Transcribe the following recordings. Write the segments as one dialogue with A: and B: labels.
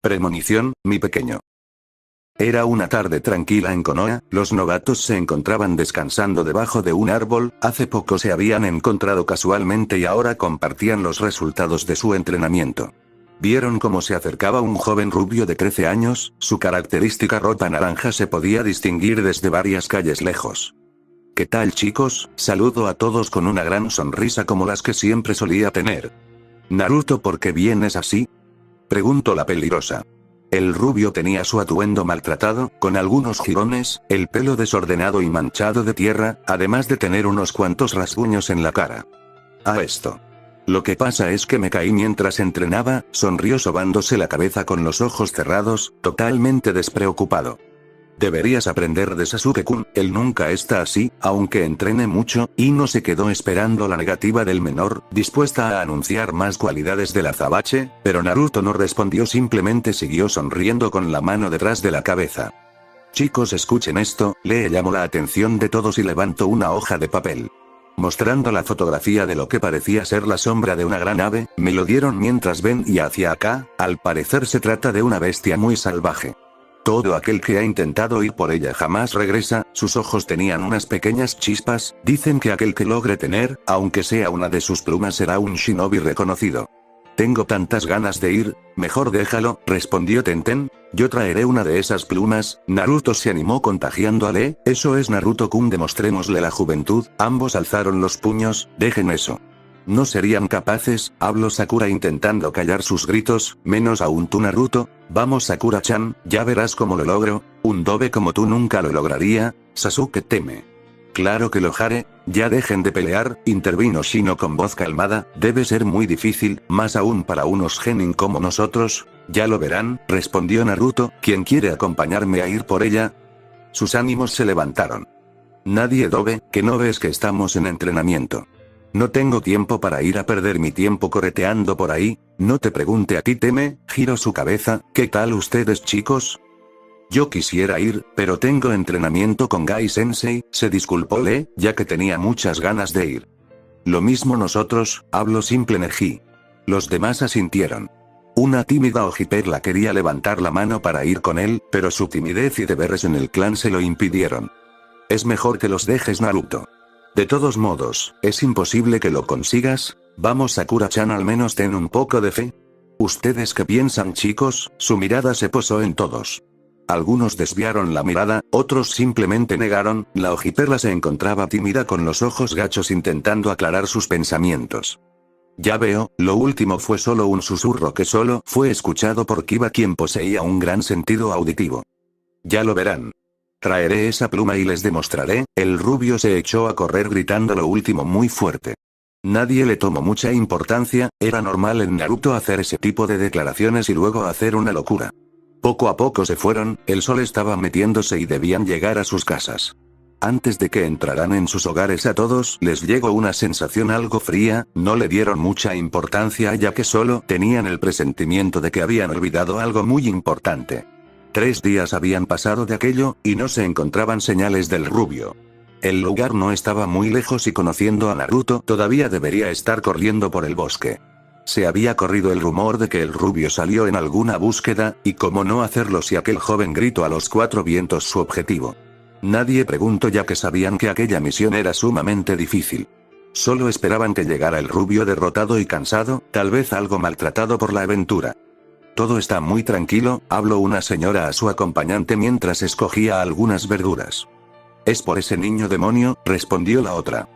A: Premonición, mi pequeño. Era una tarde tranquila en Konoha, los novatos se encontraban descansando debajo de un árbol, hace poco se habían encontrado casualmente y ahora compartían los resultados de su entrenamiento. Vieron cómo se acercaba un joven rubio de 13 años, su característica ropa naranja se podía distinguir desde varias calles lejos. ¿Qué tal chicos? Saludo a todos con una gran sonrisa como las que siempre solía tener. Naruto, ¿por qué vienes así? Preguntó la peligrosa. El rubio tenía su atuendo maltratado, con algunos jirones, el pelo desordenado y manchado de tierra, además de tener unos cuantos rasguños en la cara. A esto. Lo que pasa es que me caí mientras entrenaba, sonrió sobándose la cabeza con los ojos cerrados, totalmente despreocupado. Deberías aprender de Sasuke-kun, él nunca está así, aunque entrene mucho, y no se quedó esperando la negativa del menor, dispuesta a anunciar más cualidades del azabache, pero Naruto no respondió, simplemente siguió sonriendo con la mano detrás de la cabeza. Chicos, escuchen esto, le llamó la atención de todos y levantó una hoja de papel. Mostrando la fotografía de lo que parecía ser la sombra de una gran ave, me lo dieron mientras ven y hacia acá, al parecer se trata de una bestia muy salvaje. Todo aquel que ha intentado ir por ella jamás regresa, sus ojos tenían unas pequeñas chispas, dicen que aquel que logre tener, aunque sea una de sus plumas será un shinobi reconocido. Tengo tantas ganas de ir, mejor déjalo, respondió Tenten, yo traeré una de esas plumas. Naruto se animó contagiándole, eso es Naruto-kun, demostrémosle la juventud, ambos alzaron los puños, dejen eso. No serían capaces, habló Sakura intentando callar sus gritos, menos aún tú Naruto, vamos Sakura-chan, ya verás cómo lo logro, un dobe como tú nunca lo lograría, Sasuke teme. Claro que lo haré, ya dejen de pelear, intervino Shino con voz calmada, debe ser muy difícil, más aún para unos genin como nosotros, ya lo verán, respondió Naruto, ¿quién quiere acompañarme a ir por ella? Sus ánimos se levantaron. Nadie dobe, que no ves que estamos en entrenamiento. No tengo tiempo para ir a perder mi tiempo correteando por ahí, no te pregunte a ti teme, giró su cabeza, ¿qué tal ustedes chicos? Yo quisiera ir, pero tengo entrenamiento con Gai Sensei, se disculpó Lee, ya que tenía muchas ganas de ir. Lo mismo nosotros, habló Simple Neji. Los demás asintieron. Una tímida ojiperla quería levantar la mano para ir con él, pero su timidez y deberes en el clan se lo impidieron. Es mejor que los dejes Naruto. De todos modos, es imposible que lo consigas, vamos Sakura-chan, al menos ten un poco de fe. ¿Ustedes qué piensan chicos? Su mirada se posó en todos. Algunos desviaron la mirada, otros simplemente negaron, la ojiperla se encontraba tímida con los ojos gachos intentando aclarar sus pensamientos. Ya veo, lo último fue solo un susurro que solo fue escuchado por Kiba, quien poseía un gran sentido auditivo. Ya lo verán. Traeré esa pluma y les demostraré, el rubio se echó a correr gritando lo último muy fuerte. Nadie le tomó mucha importancia, era normal en Naruto hacer ese tipo de declaraciones y luego hacer una locura. Poco a poco se fueron, el sol estaba metiéndose y debían llegar a sus casas. Antes de que entraran en sus hogares a todos les llegó una sensación algo fría, no le dieron mucha importancia ya que solo tenían el presentimiento de que habían olvidado algo muy importante. 3 días habían pasado de aquello, y no se encontraban señales del rubio. El lugar no estaba muy lejos y conociendo a Naruto todavía debería estar corriendo por el bosque. Se había corrido el rumor de que el rubio salió en alguna búsqueda, y cómo no hacerlo si aquel joven gritó a los 4 vientos su objetivo. Nadie preguntó ya que sabían que aquella misión era sumamente difícil. Solo esperaban que llegara el rubio derrotado y cansado, tal vez algo maltratado por la aventura. Todo está muy tranquilo, habló una señora a su acompañante mientras escogía algunas verduras. Es por ese niño demonio, respondió la otra.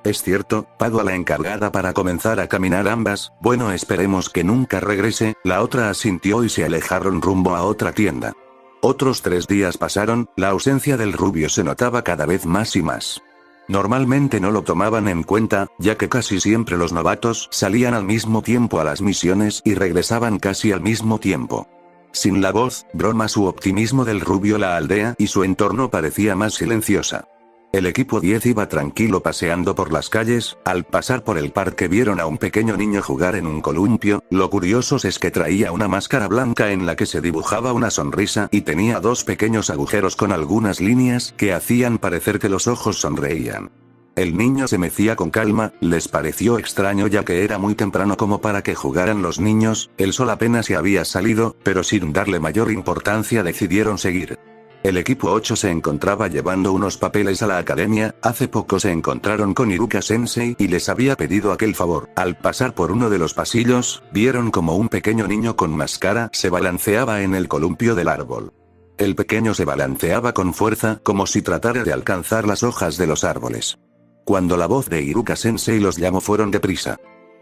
A: Es cierto, pago a la encargada para comenzar a caminar ambas, bueno esperemos que nunca regrese, la otra asintió y se alejaron rumbo a otra tienda. Otros 3 días pasaron, la ausencia del rubio se notaba cada vez más y más. Normalmente no lo tomaban en cuenta, ya que casi siempre los novatos salían al mismo tiempo a las misiones y regresaban casi al mismo tiempo. Sin la voz, broma su optimismo del rubio, la aldea y su entorno parecía más silenciosa. El equipo 10 iba tranquilo paseando por las calles, al pasar por el parque vieron a un pequeño niño jugar en un columpio, lo curioso es que traía una máscara blanca en la que se dibujaba una sonrisa y tenía 2 pequeños agujeros con algunas líneas que hacían parecer que los ojos sonreían. El niño se mecía con calma, les pareció extraño ya que era muy temprano como para que jugaran los niños, el sol apenas se había salido, pero sin darle mayor importancia decidieron seguir. El equipo 8 se encontraba llevando unos papeles a la academia, hace poco se encontraron con Iruka Sensei y les había pedido aquel favor. Al pasar por uno de los pasillos, vieron como un pequeño niño con máscara se balanceaba en el columpio del árbol. El pequeño se balanceaba con fuerza como si tratara de alcanzar las hojas de los árboles. Cuando la voz de Iruka Sensei los llamó fueron deprisa.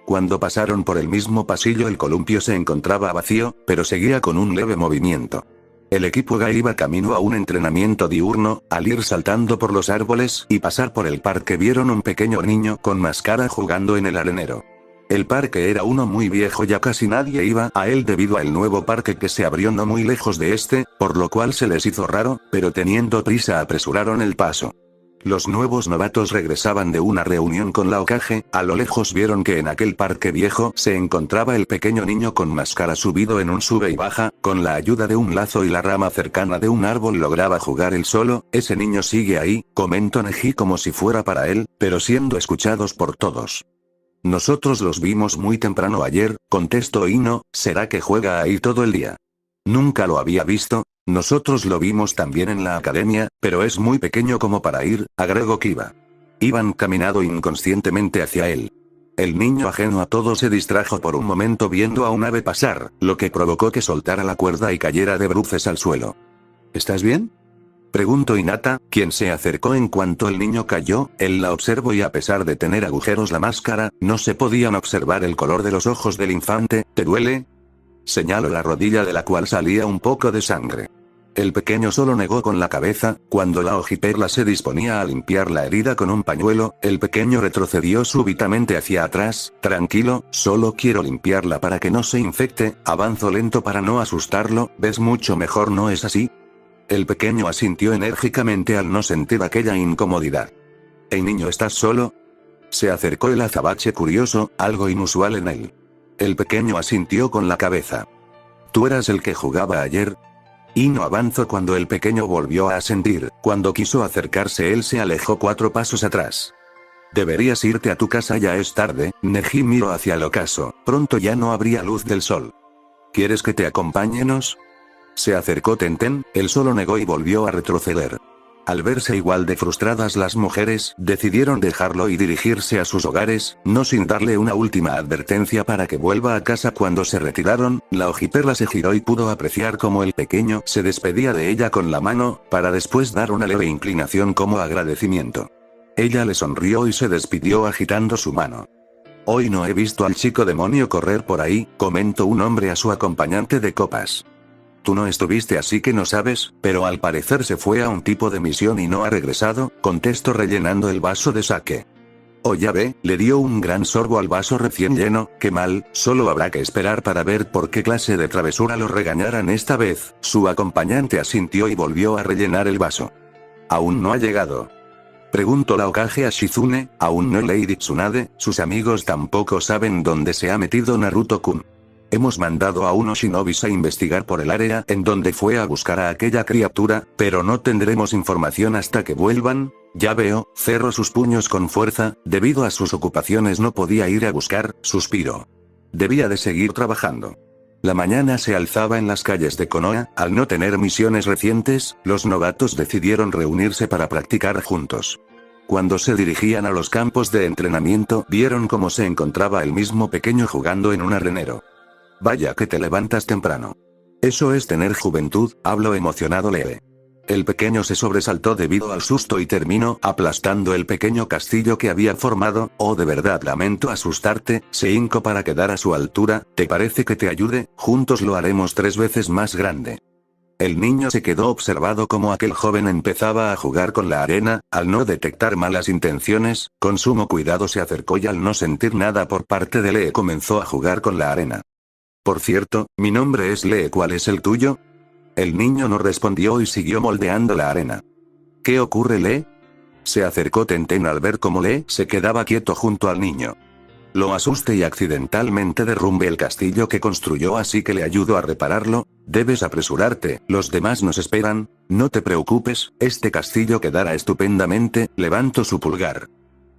A: Cuando pasaron por el mismo pasillo el columpio se encontraba vacío, pero seguía con un leve movimiento. El equipo Ga iba camino a un entrenamiento diurno, al ir saltando por los árboles y pasar por el parque vieron un pequeño niño con máscara jugando en el arenero. El parque era uno muy viejo, ya casi nadie iba a él debido al nuevo parque que se abrió no muy lejos de este, por lo cual se les hizo raro, pero teniendo prisa apresuraron el paso. Los nuevos novatos regresaban de una reunión con la Hokage, a lo lejos vieron que en aquel parque viejo se encontraba el pequeño niño con máscara subido en un sube y baja, con la ayuda de un lazo y la rama cercana de un árbol lograba jugar él solo. Ese niño sigue ahí, comentó Neji como si fuera para él, pero siendo escuchados por todos. Nosotros los vimos muy temprano ayer, contestó Ino, ¿será que juega ahí todo el día? Nunca lo había visto. Nosotros lo vimos también en la academia, pero es muy pequeño como para ir, agregó Kiba. Iban caminando inconscientemente hacia él. El niño ajeno a todo se distrajo por un momento viendo a un ave pasar, lo que provocó que soltara la cuerda y cayera de bruces al suelo. ¿Estás bien?, preguntó Hinata, quien se acercó en cuanto el niño cayó. Él la observó y a pesar de tener agujeros la máscara, no se podían observar el color de los ojos del infante. ¿Te duele?, señaló la rodilla de la cual salía un poco de sangre. El pequeño solo negó con la cabeza. Cuando la hojiperla se disponía a limpiar la herida con un pañuelo, el pequeño retrocedió súbitamente hacia atrás. Tranquilo, solo quiero limpiarla para que no se infecte, avanzo lento para no asustarlo, ves mucho mejor, ¿no es así? El pequeño asintió enérgicamente al no sentir aquella incomodidad. ¿El niño estás solo?, se acercó el azabache curioso, algo inusual en él. El pequeño asintió con la cabeza. ¿Tú eras el que jugaba ayer? Ino avanzó cuando el pequeño volvió a asentir. Cuando quiso acercarse él se alejó 4 pasos atrás. Deberías irte a tu casa, ya es tarde. Neji miró hacia el ocaso. Pronto ya no habría luz del sol. ¿Quieres que te acompañemos?, se acercó Tenten. Él solo negó y volvió a retroceder. Al verse igual de frustradas las mujeres, decidieron dejarlo y dirigirse a sus hogares, no sin darle una última advertencia para que vuelva a casa. Cuando se retiraron, la hojiperla se giró y pudo apreciar cómo el pequeño se despedía de ella con la mano, para después dar una leve inclinación como agradecimiento. Ella le sonrió y se despidió agitando su mano. Hoy no he visto al chico demonio correr por ahí, comentó un hombre a su acompañante de copas. Tú no estuviste así que no sabes, pero al parecer se fue a un tipo de misión y no ha regresado, contestó rellenando el vaso de sake. Oh, ya ve, le dio un gran sorbo al vaso recién lleno. Qué mal, solo habrá que esperar para ver por qué clase de travesura lo regañarán esta vez. Su acompañante asintió y volvió a rellenar el vaso. ¿Aún no ha llegado?, preguntó la Hokage a Shizune. Aún no, Lady Tsunade, sus amigos tampoco saben dónde se ha metido Naruto-kun. Hemos mandado a unos shinobis a investigar por el área en donde fue a buscar a aquella criatura, pero no tendremos información hasta que vuelvan. Ya veo, cerró sus puños con fuerza, debido a sus ocupaciones no podía ir a buscar, suspiró. Debía de seguir trabajando. La mañana se alzaba en las calles de Konoha. Al no tener misiones recientes, los novatos decidieron reunirse para practicar juntos. Cuando se dirigían a los campos de entrenamiento, vieron cómo se encontraba el mismo pequeño jugando en un arenero. Vaya que te levantas temprano. Eso es tener juventud, habló emocionado Lee. El pequeño se sobresaltó debido al susto y terminó aplastando el pequeño castillo que había formado. Oh, de verdad lamento asustarte. Se hincó para quedar a su altura. ¿Te parece que te ayude? Juntos lo haremos 3 veces más grande. El niño se quedó observado como aquel joven empezaba a jugar con la arena. Al no detectar malas intenciones, con sumo cuidado se acercó y al no sentir nada por parte de Lee comenzó a jugar con la arena. Por cierto, mi nombre es Lee, ¿cuál es el tuyo? El niño no respondió y siguió moldeando la arena. ¿Qué ocurre, Lee? Se acercó Tenten al ver cómo Lee se quedaba quieto junto al niño. Lo asuste y accidentalmente derrumbe el castillo que construyó, así que le ayudo a repararlo. Debes apresurarte, los demás nos esperan. No te preocupes, este castillo quedará estupendamente. Levantó su pulgar.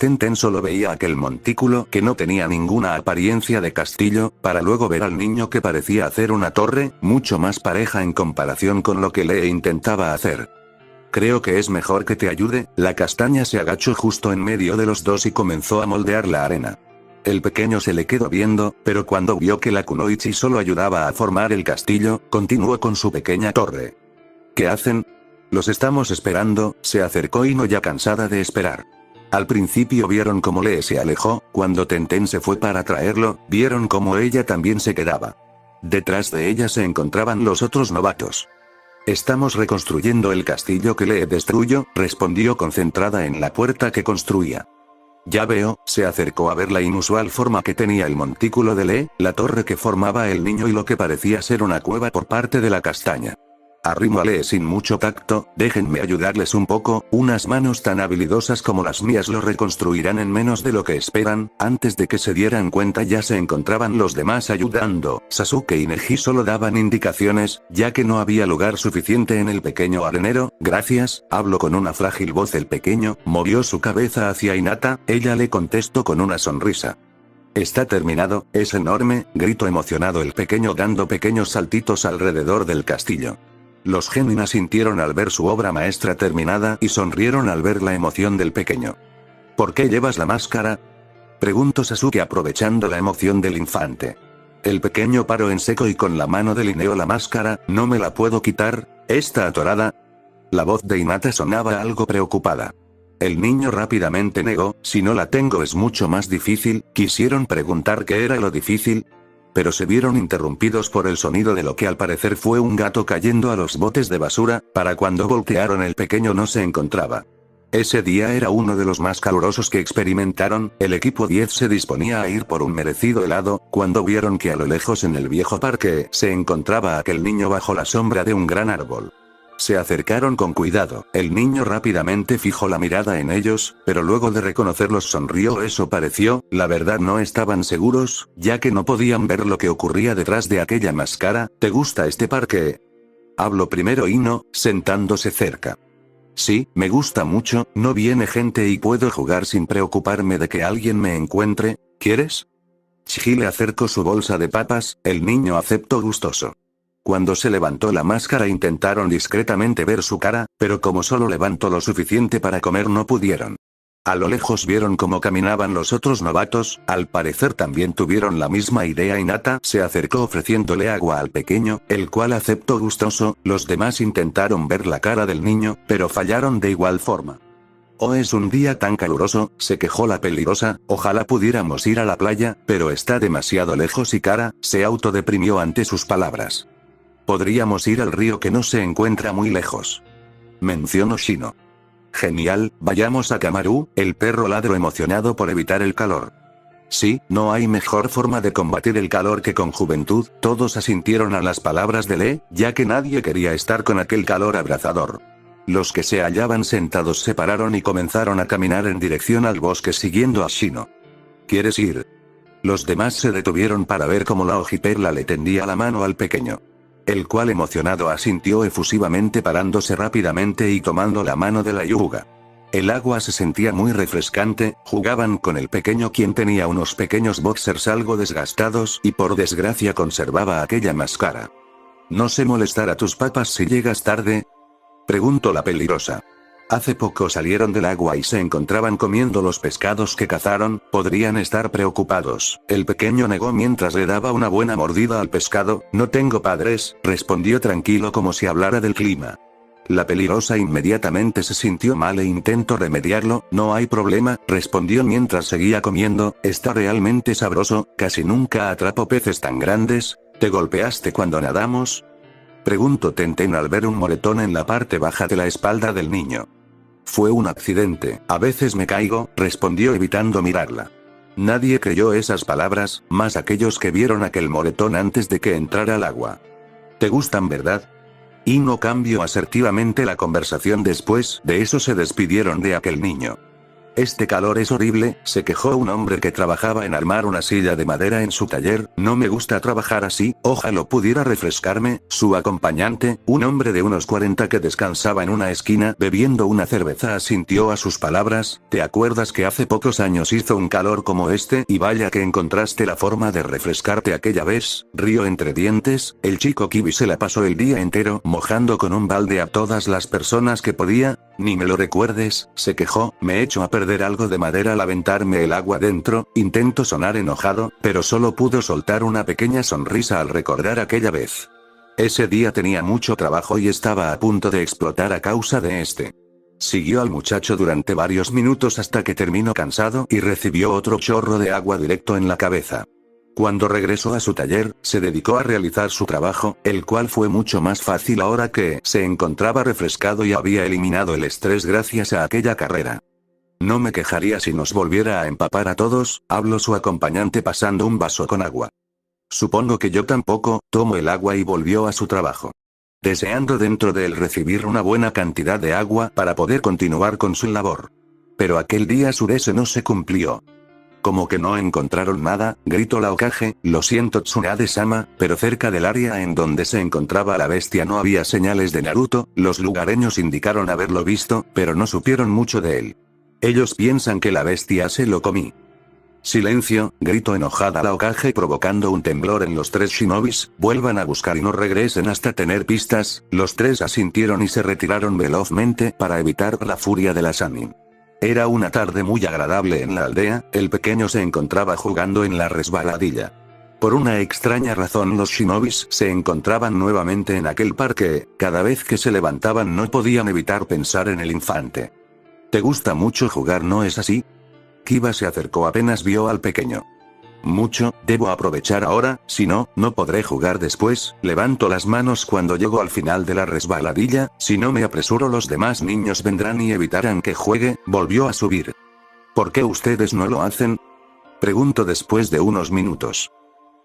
A: Tenten solo veía aquel montículo que no tenía ninguna apariencia de castillo, para luego ver al niño que parecía hacer una torre, mucho más pareja en comparación con lo que Lee intentaba hacer. Creo que es mejor que te ayude. La castaña se agachó justo en medio de los dos y comenzó a moldear la arena. El pequeño se le quedó viendo, pero cuando vio que la kunoichi solo ayudaba a formar el castillo, continuó con su pequeña torre. ¿Qué hacen? Los estamos esperando, se acercó Ino ya cansada de esperar. Al principio vieron cómo Lee se alejó, cuando Tenten se fue para traerlo, vieron cómo ella también se quedaba. Detrás de ella se encontraban los otros novatos. Estamos reconstruyendo el castillo que Lee destruyó, respondió concentrada en la puerta que construía. Ya veo, se acercó a ver la inusual forma que tenía el montículo de Lee, la torre que formaba el niño y lo que parecía ser una cueva por parte de la castaña. Arrimo a Lee sin mucho tacto, déjenme ayudarles un poco, unas manos tan habilidosas como las mías lo reconstruirán en menos de lo que esperan. Antes de que se dieran cuenta ya se encontraban los demás ayudando. Sasuke y Neji solo daban indicaciones, ya que no había lugar suficiente en el pequeño arenero. Gracias, habló con una frágil voz el pequeño, movió su cabeza hacia Hinata, ella le contestó con una sonrisa. Está terminado, es enorme, gritó emocionado el pequeño dando pequeños saltitos alrededor del castillo. Los genin asintieron al ver su obra maestra terminada y sonrieron al ver la emoción del pequeño. ¿Por qué llevas la máscara?, preguntó Sasuke aprovechando la emoción del infante. El pequeño paró en seco y con la mano delineó la máscara. ¿No me la puedo quitar? ¿Está atorada? La voz de Hinata sonaba algo preocupada. El niño rápidamente negó, si no la tengo es mucho más difícil. Quisieron preguntar qué era lo difícil, pero se vieron interrumpidos por el sonido de lo que al parecer fue un gato cayendo a los botes de basura. Para cuando voltearon el pequeño no se encontraba. Ese día era uno de los más calurosos que experimentaron. El equipo 10 se disponía a ir por un merecido helado, cuando vieron que a lo lejos en el viejo parque se encontraba aquel niño bajo la sombra de un gran árbol. Se acercaron con cuidado, el niño rápidamente fijó la mirada en ellos, pero luego de reconocerlos sonrió. Eso pareció, la verdad no estaban seguros, ya que no podían ver lo que ocurría detrás de aquella máscara. ¿Te gusta este parque?, habló primero Ino, sentándose cerca. Sí, me gusta mucho, no viene gente y puedo jugar sin preocuparme de que alguien me encuentre. ¿Quieres? Chiji le acercó su bolsa de papas, el niño aceptó gustoso. Cuando se levantó la máscara intentaron discretamente ver su cara, pero como solo levantó lo suficiente para comer no pudieron. A lo lejos vieron cómo caminaban los otros novatos, al parecer también tuvieron la misma idea. Hinata se acercó ofreciéndole agua al pequeño, el cual aceptó gustoso. Los demás intentaron ver la cara del niño, pero fallaron de igual forma. Oh, es un día tan caluroso, se quejó la peligrosa, ojalá pudiéramos ir a la playa, pero está demasiado lejos y Kara se autodeprimió ante sus palabras. Podríamos ir al río que no se encuentra muy lejos, mencionó Shino. Genial, vayamos a Kamaru, el perro ladró emocionado por evitar el calor. Sí, no hay mejor forma de combatir el calor que con juventud. Todos asintieron a las palabras de Lee, ya que nadie quería estar con aquel calor abrasador. Los que se hallaban sentados se pararon y comenzaron a caminar en dirección al bosque siguiendo a Shino. ¿Quieres ir? Los demás se detuvieron para ver cómo la hojiperla le tendía la mano al pequeño, el cual emocionado asintió efusivamente parándose rápidamente y tomando la mano de la Hyuga. El agua se sentía muy refrescante. Jugaban con el pequeño quien tenía unos pequeños boxers algo desgastados y por desgracia conservaba aquella máscara. ¿No se molestar a tus papas si llegas tarde?, preguntó la peligrosa. Hace poco salieron del agua y se encontraban comiendo los pescados que cazaron, podrían estar preocupados. El pequeño negó mientras le daba una buena mordida al pescado. No tengo padres, respondió tranquilo como si hablara del clima. La peligrosa inmediatamente se sintió mal e intentó remediarlo. No hay problema, respondió mientras seguía comiendo, está realmente sabroso, casi nunca atrapo peces tan grandes. ¿Te golpeaste cuando nadamos?, preguntó Tenten al ver un moretón en la parte baja de la espalda del niño. Fue un accidente, a veces me caigo, respondió evitando mirarla. Nadie creyó esas palabras, más aquellos que vieron aquel moretón antes de que entrara al agua. ¿Te gustan, verdad? Ino cambió asertivamente la conversación. Después de eso se despidieron de aquel niño. Este calor es horrible, se quejó un hombre que trabajaba en armar una silla de madera en su taller, no me gusta trabajar así, ojalá pudiera refrescarme. Su acompañante, un hombre de unos 40 que descansaba en una esquina bebiendo una cerveza, asintió a sus palabras. ¿Te acuerdas que hace pocos años hizo un calor como este? Y vaya que encontraste la forma de refrescarte aquella vez, rió entre dientes. El chico Kiwi se la pasó el día entero mojando con un balde a todas las personas que podía. Ni me lo recuerdes, se quejó, me echo a perder algo de madera al aventarme el agua dentro. Intentó sonar enojado, pero solo pudo soltar una pequeña sonrisa al recordar aquella vez. Ese día tenía mucho trabajo y estaba a punto de explotar a causa de este. Siguió al muchacho durante varios minutos hasta que terminó cansado y recibió otro chorro de agua directo en la cabeza. Cuando regresó a su taller, se dedicó a realizar su trabajo, el cual fue mucho más fácil ahora que se encontraba refrescado y había eliminado el estrés gracias a aquella carrera. No me quejaría si nos volviera a empapar a todos, habló su acompañante pasando un vaso con agua. Supongo que yo tampoco, tomó el agua y volvió a su trabajo. Deseando dentro de él recibir una buena cantidad de agua para poder continuar con su labor. Pero aquel día su deseo no se cumplió. Como que no encontraron nada, gritó la Hokage, lo siento Tsunade-sama, pero cerca del área en donde se encontraba la bestia no había señales de Naruto. Los lugareños indicaron haberlo visto, pero no supieron mucho de él. Ellos piensan que la bestia se lo comió. Silencio, gritó enojada la Hokage provocando un temblor en los tres shinobis, vuelvan a buscar y no regresen hasta tener pistas. Los tres asintieron y se retiraron velozmente para evitar la furia de la Sannin. Era una tarde muy agradable en la aldea, el pequeño se encontraba jugando en la resbaladilla. Por una extraña razón los shinobis se encontraban nuevamente en aquel parque, cada vez que se levantaban no podían evitar pensar en el infante. ¿Te gusta mucho jugar, no es así? Kiba se acercó apenas vio al pequeño. Mucho, debo aprovechar ahora, si no, no podré jugar después. Levanto las manos cuando llego al final de la resbaladilla, si no me apresuro los demás niños vendrán y evitarán que juegue. Volvió a subir. ¿Por qué ustedes no lo hacen? Pregunto después de unos minutos.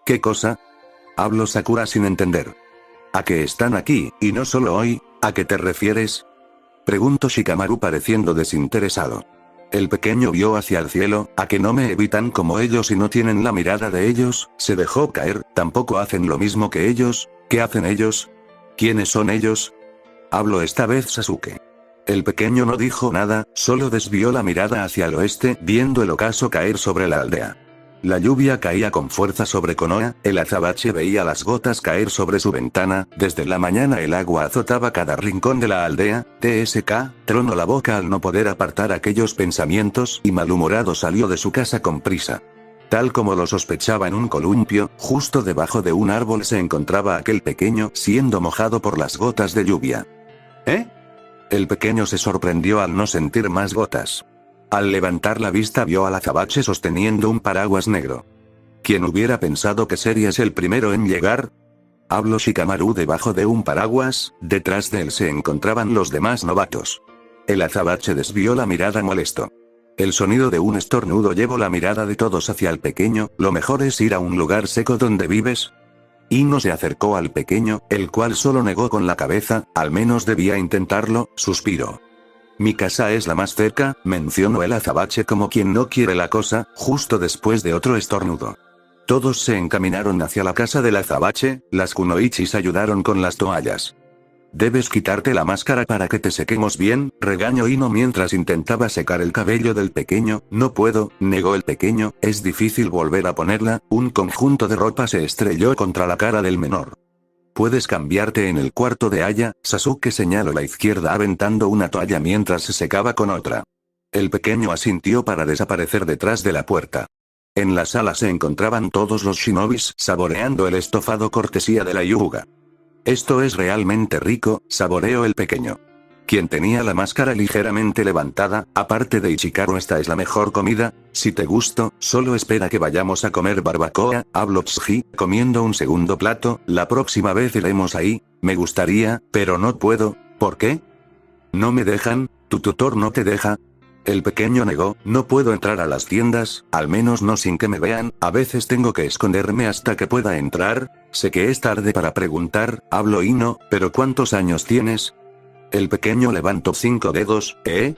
A: ¿Qué cosa? Habló Sakura sin entender. ¿A qué están aquí, y no solo hoy? ¿A qué te refieres? Preguntó Shikamaru pareciendo desinteresado. El pequeño vio hacia el cielo, ¿a que no me evitan como ellos y no tienen la mirada de ellos? Se dejó caer, ¿tampoco hacen lo mismo que ellos? ¿Qué hacen ellos? ¿Quiénes son ellos? Habló esta vez Sasuke. El pequeño no dijo nada, solo desvió la mirada hacia el oeste, viendo el ocaso caer sobre la aldea. La lluvia caía con fuerza sobre Konoha, el azabache veía las gotas caer sobre su ventana, desde la mañana el agua azotaba cada rincón de la aldea. TSK, tronó la boca al no poder apartar aquellos pensamientos y malhumorado salió de su casa con prisa. Tal como lo sospechaba en un columpio, justo debajo de un árbol se encontraba aquel pequeño siendo mojado por las gotas de lluvia. ¿Eh? El pequeño se sorprendió al no sentir más gotas. Al levantar la vista vio al azabache sosteniendo un paraguas negro. ¿Quién hubiera pensado que serías el primero en llegar? Habló Shikamaru debajo de un paraguas, detrás de él se encontraban los demás novatos. El azabache desvió la mirada molesto. El sonido de un estornudo llevó la mirada de todos hacia el pequeño, ¿lo mejor es ir a un lugar seco donde vives? Ino se acercó al pequeño, el cual solo negó con la cabeza, al menos debía intentarlo, suspiró. Mi casa es la más cerca, mencionó el azabache como quien no quiere la cosa, justo después de otro estornudo. Todos se encaminaron hacia la casa del azabache, las kunoichis ayudaron con las toallas. Debes quitarte la máscara para que te sequemos bien, regañó Ino mientras intentaba secar el cabello del pequeño. No puedo, negó el pequeño, es difícil volver a ponerla. Un conjunto de ropa se estrelló contra la cara del menor. Puedes cambiarte en el cuarto de Aya, Sasuke señaló a la izquierda aventando una toalla mientras se secaba con otra. El pequeño asintió para desaparecer detrás de la puerta. En la sala se encontraban todos los shinobis saboreando el estofado cortesía de la Hyuga. Esto es realmente rico, saboreó el pequeño. Quien tenía la máscara ligeramente levantada, aparte de Ichikaru esta es la mejor comida, si te gusto, solo espera que vayamos a comer barbacoa, habló Tsuji, comiendo un segundo plato, la próxima vez iremos ahí, me gustaría, pero no puedo, ¿por qué? ¿No me dejan? ¿Tu tutor no te deja? El pequeño negó, no puedo entrar a las tiendas, al menos no sin que me vean, a veces tengo que esconderme hasta que pueda entrar, sé que es tarde para preguntar, habló Ino, pero ¿cuántos años tienes? El pequeño levantó 5 dedos, ¿eh?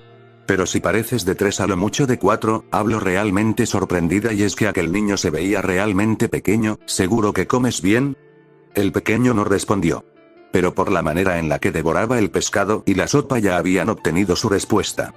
A: Pero si pareces de 3 a lo mucho de 4, hablo realmente sorprendida, y es que aquel niño se veía realmente pequeño. ¿Seguro que comes bien? El pequeño no respondió. Pero por la manera en la que devoraba el pescado y la sopa ya habían obtenido su respuesta.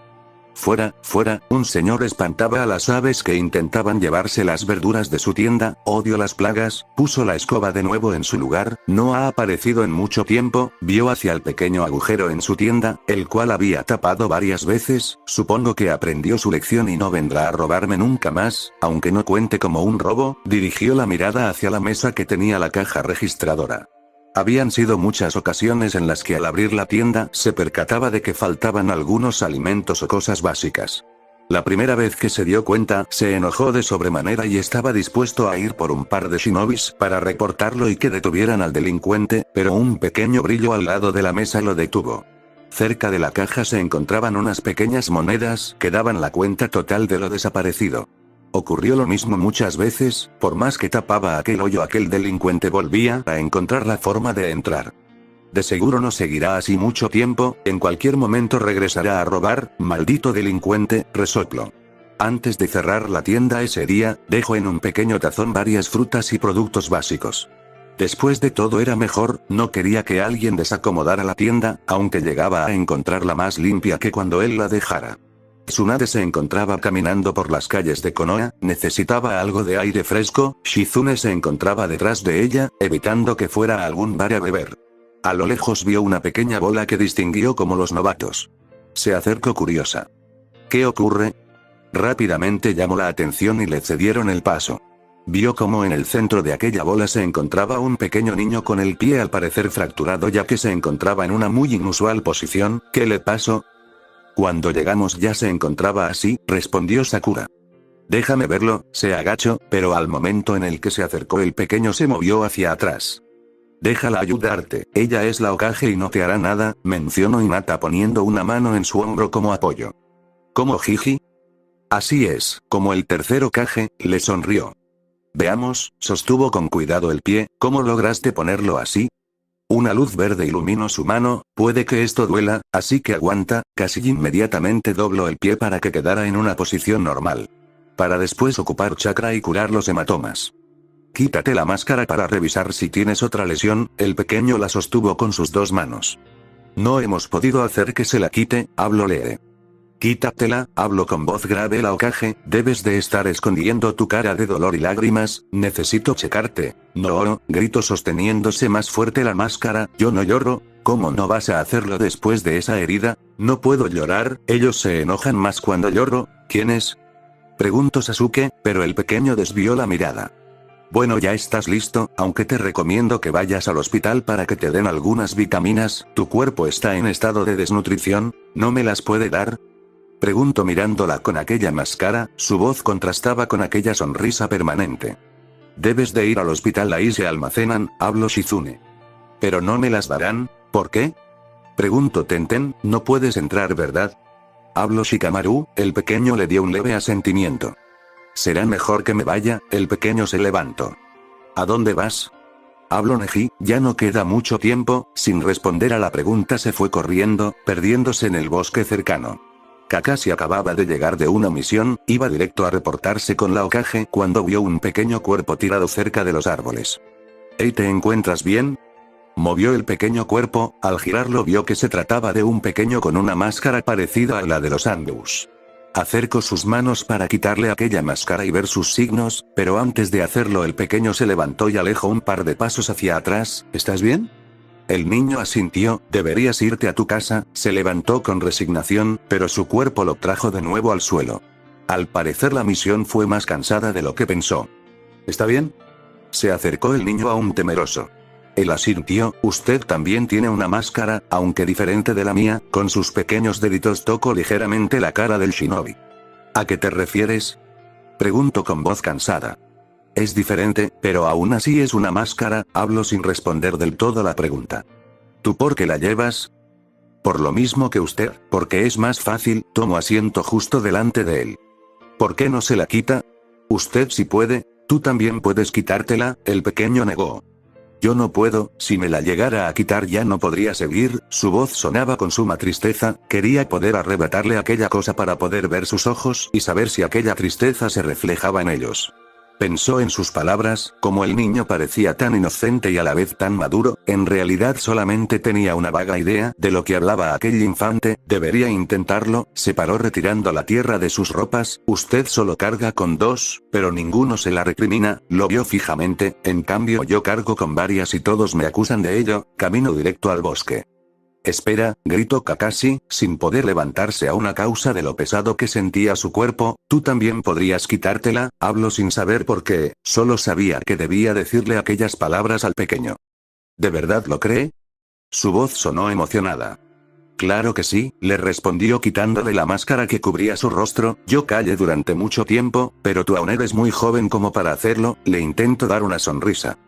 A: Fuera, fuera, un señor espantaba a las aves que intentaban llevarse las verduras de su tienda. Odio las plagas. Puso la escoba de nuevo en su lugar, no ha aparecido en mucho tiempo. Vio hacia el pequeño agujero en su tienda, el cual había tapado varias veces. Supongo que aprendió su lección y no vendrá a robarme nunca más, aunque no cuente como un robo. Dirigió la mirada hacia la mesa que tenía la caja registradora. Habían sido muchas ocasiones en las que al abrir la tienda se percataba de que faltaban algunos alimentos o cosas básicas. La primera vez que se dio cuenta, se enojó de sobremanera y estaba dispuesto a ir por un par de shinobis para reportarlo y que detuvieran al delincuente, pero un pequeño brillo al lado de la mesa lo detuvo. Cerca de la caja se encontraban unas pequeñas monedas que daban la cuenta total de lo desaparecido. Ocurrió lo mismo muchas veces, por más que tapaba aquel hoyo, aquel delincuente volvía a encontrar la forma de entrar. De seguro no seguirá así mucho tiempo, en cualquier momento regresará a robar. Maldito delincuente, resopló. Antes de cerrar la tienda ese día, dejó en un pequeño tazón varias frutas y productos básicos. Después de todo era mejor, no quería que alguien desacomodara la tienda, aunque llegaba a encontrarla más limpia que cuando él la dejara. Tsunade se encontraba caminando por las calles de Konoha, necesitaba algo de aire fresco. Shizune se encontraba detrás de ella, evitando que fuera a algún bar a beber. A lo lejos vio una pequeña bola que distinguió como los novatos. Se acercó curiosa. ¿Qué ocurre? Rápidamente llamó la atención y le cedieron el paso. Vio como en el centro de aquella bola se encontraba un pequeño niño con el pie al parecer fracturado, ya que se encontraba en una muy inusual posición. ¿Qué le pasó? Cuando llegamos ya se encontraba así, respondió Sakura. Déjame verlo. Se agachó, pero al momento en el que se acercó el pequeño se movió hacia atrás. Déjala ayudarte, ella es la Hokage y no te hará nada, mencionó Hinata poniendo una mano en su hombro como apoyo. ¿Cómo, Jiji? Así es, como el tercer Hokage, le sonrió. Veamos, sostuvo con cuidado el pie. ¿Cómo lograste ponerlo así? Una luz verde iluminó su mano. Puede que esto duela, así que aguanta. Casi inmediatamente dobló el pie para que quedara en una posición normal. Para después ocupar chakra y curar los hematomas. Quítate la máscara para revisar si tienes otra lesión. El pequeño la sostuvo con sus dos manos. No hemos podido hacer que se la quite, habló Lee. Quítatela, habló con voz grave la Hokage, debes de estar escondiendo tu cara de dolor y lágrimas, necesito checarte. No, gritó sosteniéndose más fuerte la máscara, yo no lloro. ¿Cómo no vas a hacerlo después de esa herida? No puedo llorar, ellos se enojan más cuando lloro. ¿Quién es? Preguntó Sasuke, pero el pequeño desvió la mirada. Bueno, ya estás listo, aunque te recomiendo que vayas al hospital para que te den algunas vitaminas. Tu cuerpo está en estado de desnutrición, ¿no me las puede dar? Preguntó mirándola con aquella máscara, su voz contrastaba con aquella sonrisa permanente. Debes de ir al hospital, ahí se almacenan, habló Shizune. Pero no me las darán, ¿por qué? Preguntó Tenten, no puedes entrar, ¿verdad? Habló Shikamaru, el pequeño le dio un leve asentimiento. Será mejor que me vaya, el pequeño se levantó. ¿A dónde vas? Habló Neji, ya no queda mucho tiempo. Sin responder a la pregunta se fue corriendo, perdiéndose en el bosque cercano. Kakashi acababa de llegar de una misión, iba directo a reportarse con la Hokage cuando vio un pequeño cuerpo tirado cerca de los árboles. «¿Hey, te encuentras bien?» Movió el pequeño cuerpo, al girarlo vio que se trataba de un pequeño con una máscara parecida a la de los Andus. Acercó sus manos para quitarle aquella máscara y ver sus signos, pero antes de hacerlo el pequeño se levantó y alejó un par de pasos hacia atrás. ¿Estás bien? El niño asintió, deberías irte a tu casa. Se levantó con resignación, pero su cuerpo lo trajo de nuevo al suelo. Al parecer la misión fue más cansada de lo que pensó. ¿Está bien? Se acercó el niño aún temeroso. Él asintió, usted también tiene una máscara, aunque diferente de la mía. Con sus pequeños deditos tocó ligeramente la cara del shinobi. ¿A qué te refieres? Preguntó con voz cansada. Es diferente, pero aún así es una máscara, habló sin responder del todo la pregunta. ¿Tú por qué la llevas? Por lo mismo que usted, porque es más fácil. Tomó asiento justo delante de él. ¿Por qué no se la quita? Usted sí puede, tú también puedes quitártela, el pequeño negó. Yo no puedo, si me la llegara a quitar ya no podría seguir, su voz sonaba con suma tristeza, quería poder arrebatarle aquella cosa para poder ver sus ojos y saber si aquella tristeza se reflejaba en ellos. Pensó en sus palabras, como el niño parecía tan inocente y a la vez tan maduro, en realidad solamente tenía una vaga idea de lo que hablaba aquel infante, debería intentarlo, se paró retirando la tierra de sus ropas, usted solo carga con 2, pero ninguno se la recrimina, lo vio fijamente, en cambio yo cargo con varias y todos me acusan de ello, camino directo al bosque. Espera, gritó Kakashi, sin poder levantarse aún a causa de lo pesado que sentía su cuerpo, tú también podrías quitártela, hablo sin saber por qué, solo sabía que debía decirle aquellas palabras al pequeño. ¿De verdad lo cree? Su voz sonó emocionada. Claro que sí, le respondió quitándole la máscara que cubría su rostro, yo callé durante mucho tiempo, pero tú aún eres muy joven como para hacerlo, le intento dar una sonrisa.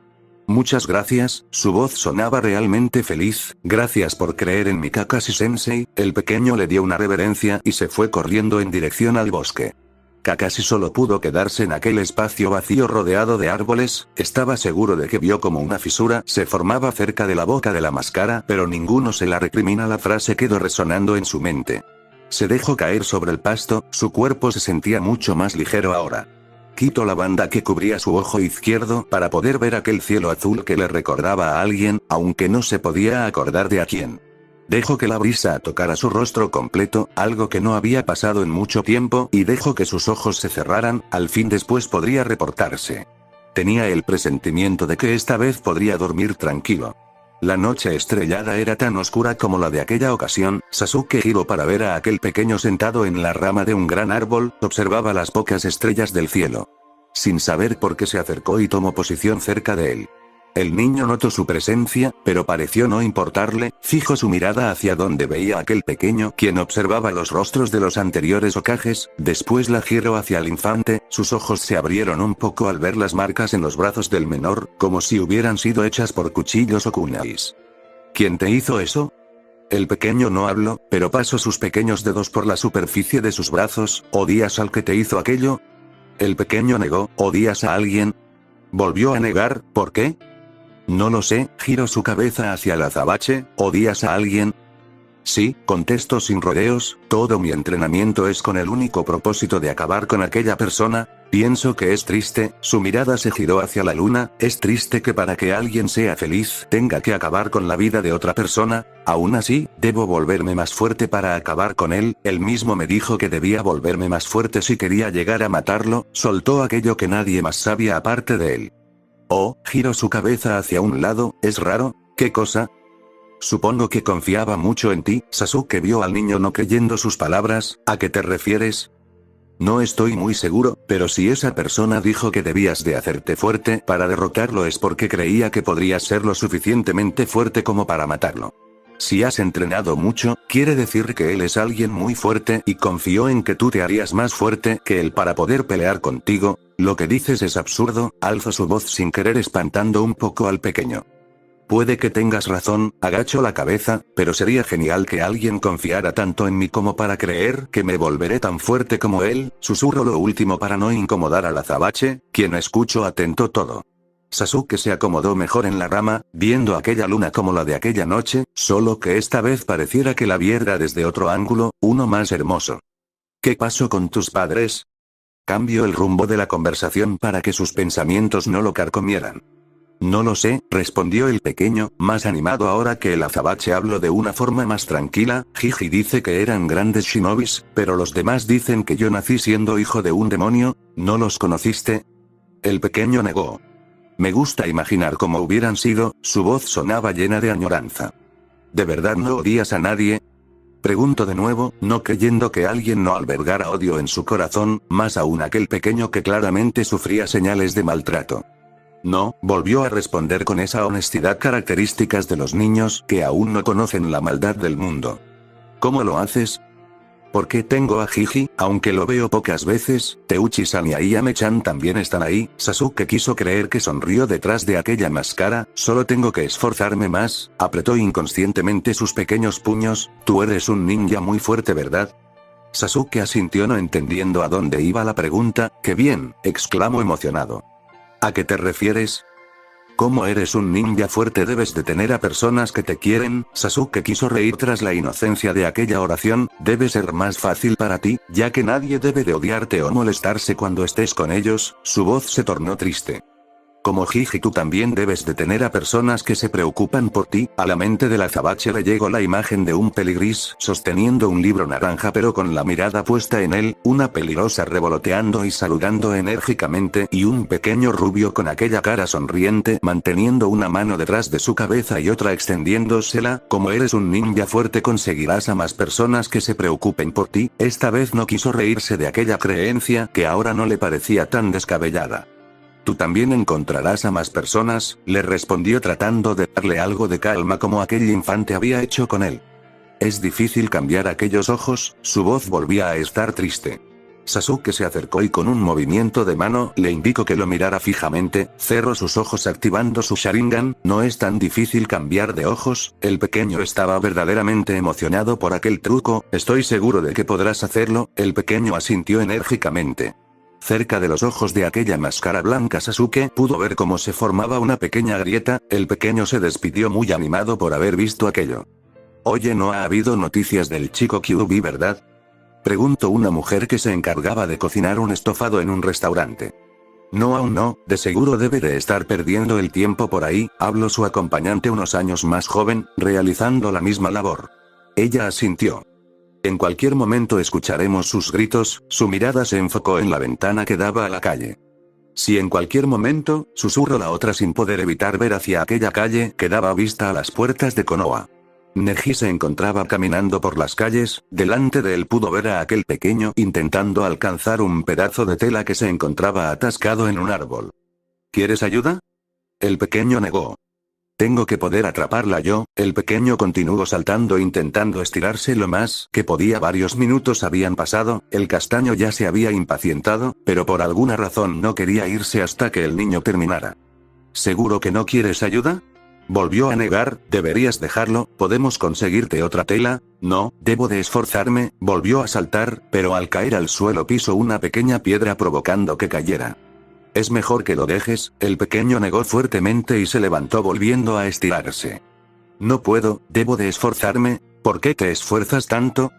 A: Muchas gracias, su voz sonaba realmente feliz, gracias por creer en mi Kakashi-sensei, el pequeño le dio una reverencia y se fue corriendo en dirección al bosque. Kakashi solo pudo quedarse en aquel espacio vacío rodeado de árboles, estaba seguro de que vio como una fisura se formaba cerca de la boca de la máscara, pero ninguno se la recrimina, la frase quedó resonando en su mente. Se dejó caer sobre el pasto, su cuerpo se sentía mucho más ligero ahora. Quitó la banda que cubría su ojo izquierdo para poder ver aquel cielo azul que le recordaba a alguien, aunque no se podía acordar de a quién. Dejó que la brisa tocara su rostro completo, algo que no había pasado en mucho tiempo, y dejó que sus ojos se cerraran, al fin después podría reportarse. Tenía el presentimiento de que esta vez podría dormir tranquilo. La noche estrellada era tan oscura como la de aquella ocasión, Sasuke giró para ver a aquel pequeño sentado en la rama de un gran árbol, observaba las pocas estrellas del cielo. Sin saber por qué se acercó y tomó posición cerca de él. El niño notó su presencia, pero pareció no importarle, fijó su mirada hacia donde veía a aquel pequeño quien observaba los rostros de los anteriores Hokages, después la giró hacia el infante, sus ojos se abrieron un poco al ver las marcas en los brazos del menor, como si hubieran sido hechas por cuchillos o kunais. ¿Quién te hizo eso? El pequeño no habló, pero pasó sus pequeños dedos por la superficie de sus brazos, ¿odias al que te hizo aquello? El pequeño negó, ¿odias a alguien? Volvió a negar, ¿por qué? No lo sé, giró su cabeza hacia el azabache, ¿odias a alguien? Sí, contestó sin rodeos, todo mi entrenamiento es con el único propósito de acabar con aquella persona, pienso que es triste, su mirada se giró hacia la luna, es triste que para que alguien sea feliz tenga que acabar con la vida de otra persona, aún así, debo volverme más fuerte para acabar con él, él mismo me dijo que debía volverme más fuerte si quería llegar a matarlo, soltó aquello que nadie más sabía aparte de él. Oh, giró su cabeza hacia un lado, ¿es raro? ¿Qué cosa? Supongo que confiaba mucho en ti, Sasuke vio al niño no creyendo sus palabras, ¿a qué te refieres? No estoy muy seguro, pero si esa persona dijo que debías de hacerte fuerte para derrotarlo es porque creía que podrías ser lo suficientemente fuerte como para matarlo. Si has entrenado mucho, quiere decir que él es alguien muy fuerte y confió en que tú te harías más fuerte que él para poder pelear contigo, lo que dices es absurdo, alzó su voz sin querer espantando un poco al pequeño. Puede que tengas razón, agachó la cabeza, pero sería genial que alguien confiara tanto en mí como para creer que me volveré tan fuerte como él, susurró lo último para no incomodar al azabache, quien escuchó atento todo. Sasuke se acomodó mejor en la rama, viendo aquella luna como la de aquella noche, solo que esta vez pareciera que la viera desde otro ángulo, uno más hermoso. ¿Qué pasó con tus padres? Cambió el rumbo de la conversación para que sus pensamientos no lo carcomieran. No lo sé, respondió el pequeño, más animado ahora que el azabache habló de una forma más tranquila, Jiji dice que eran grandes shinobis, pero los demás dicen que yo nací siendo hijo de un demonio, ¿no los conociste? El pequeño negó. Me gusta imaginar cómo hubieran sido, su voz sonaba llena de añoranza. ¿De verdad no odias a nadie? Preguntó de nuevo, no creyendo que alguien no albergara odio en su corazón, más aún aquel pequeño que claramente sufría señales de maltrato. No, volvió a responder con esa honestidad características de los niños que aún no conocen la maldad del mundo. ¿Cómo lo haces? Porque tengo a Jiji, aunque lo veo pocas veces, Teuchi-san y Ayame-chan también están ahí, Sasuke quiso creer que sonrió detrás de aquella máscara, solo tengo que esforzarme más, apretó inconscientemente sus pequeños puños, tú eres un ninja muy fuerte ¿verdad? Sasuke asintió no entendiendo a dónde iba la pregunta, ¡qué bien!, exclamó emocionado. ¿A qué te refieres? Como eres un ninja fuerte debes de tener a personas que te quieren. Sasuke quiso reír tras la inocencia de aquella oración. Debe ser más fácil para ti, ya que nadie debe de odiarte o molestarse cuando estés con ellos. Su voz se tornó triste. Como Jiji, tú también debes de tener a personas que se preocupan por ti. A la mente del azabache le llegó la imagen de un peligris sosteniendo un libro naranja pero con la mirada puesta en él, una peligrosa revoloteando y saludando enérgicamente y un pequeño rubio con aquella cara sonriente manteniendo una mano detrás de su cabeza y otra extendiéndosela. Como eres un ninja fuerte conseguirás a más personas que se preocupen por ti. Esta vez no quiso reírse de aquella creencia que ahora no le parecía tan descabellada. Tú también encontrarás a más personas, le respondió tratando de darle algo de calma como aquel infante había hecho con él. Es difícil cambiar aquellos ojos, su voz volvía a estar triste. Sasuke se acercó y con un movimiento de mano le indicó que lo mirara fijamente, cerró sus ojos activando su Sharingan. No es tan difícil cambiar de ojos, el pequeño estaba verdaderamente emocionado por aquel truco. Estoy seguro de que podrás hacerlo, el pequeño asintió enérgicamente. Cerca de los ojos de aquella máscara blanca Sasuke pudo ver cómo se formaba una pequeña grieta. El pequeño se despidió muy animado por haber visto aquello. Oye, no ha habido noticias del chico Kyuubi, ¿verdad? Preguntó una mujer que se encargaba de cocinar un estofado en un restaurante. No, aún no, de seguro debe de estar perdiendo el tiempo por ahí, habló su acompañante unos años más joven, realizando la misma labor. Ella asintió. En cualquier momento escucharemos sus gritos. Su mirada se enfocó en la ventana que daba a la calle. Si en cualquier momento, susurró la otra sin poder evitar ver hacia aquella calle que daba vista a las puertas de Konoha. Neji se encontraba caminando por las calles. Delante de él pudo ver a aquel pequeño intentando alcanzar un pedazo de tela que se encontraba atascado en un árbol. ¿Quieres ayuda? El pequeño negó. Tengo que poder atraparla yo. El pequeño continuó saltando intentando estirarse lo más que podía. Varios minutos habían pasado, el castaño ya se había impacientado, pero por alguna razón no quería irse hasta que el niño terminara. ¿Seguro que no quieres ayuda? Volvió a negar. Deberías dejarlo, podemos conseguirte otra tela. No, debo de esforzarme. Volvió a saltar, pero al caer al suelo pisó una pequeña piedra provocando que cayera. Es mejor que lo dejes, el pequeño negó fuertemente y se levantó volviendo a estirarse. No puedo, debo de esforzarme. ¿Por qué te esfuerzas tanto?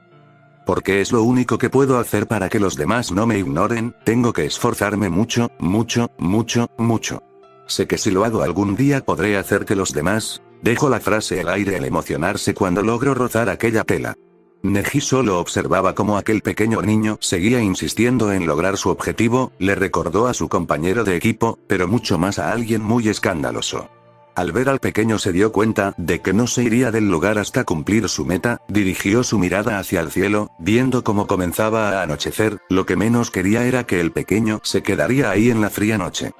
A: Porque es lo único que puedo hacer para que los demás no me ignoren. Tengo que esforzarme mucho, mucho, mucho, mucho. Sé que si lo hago algún día podré hacer que los demás... Dejó la frase al aire al emocionarse cuando logró rozar aquella tela. Neji solo observaba cómo aquel pequeño niño seguía insistiendo en lograr su objetivo. Le recordó a su compañero de equipo, pero mucho más a alguien muy escandaloso. Al ver al pequeño se dio cuenta de que no se iría del lugar hasta cumplir su meta. Dirigió su mirada hacia el cielo, viendo cómo comenzaba a anochecer. Lo que menos quería era que el pequeño se quedaría ahí en la fría noche.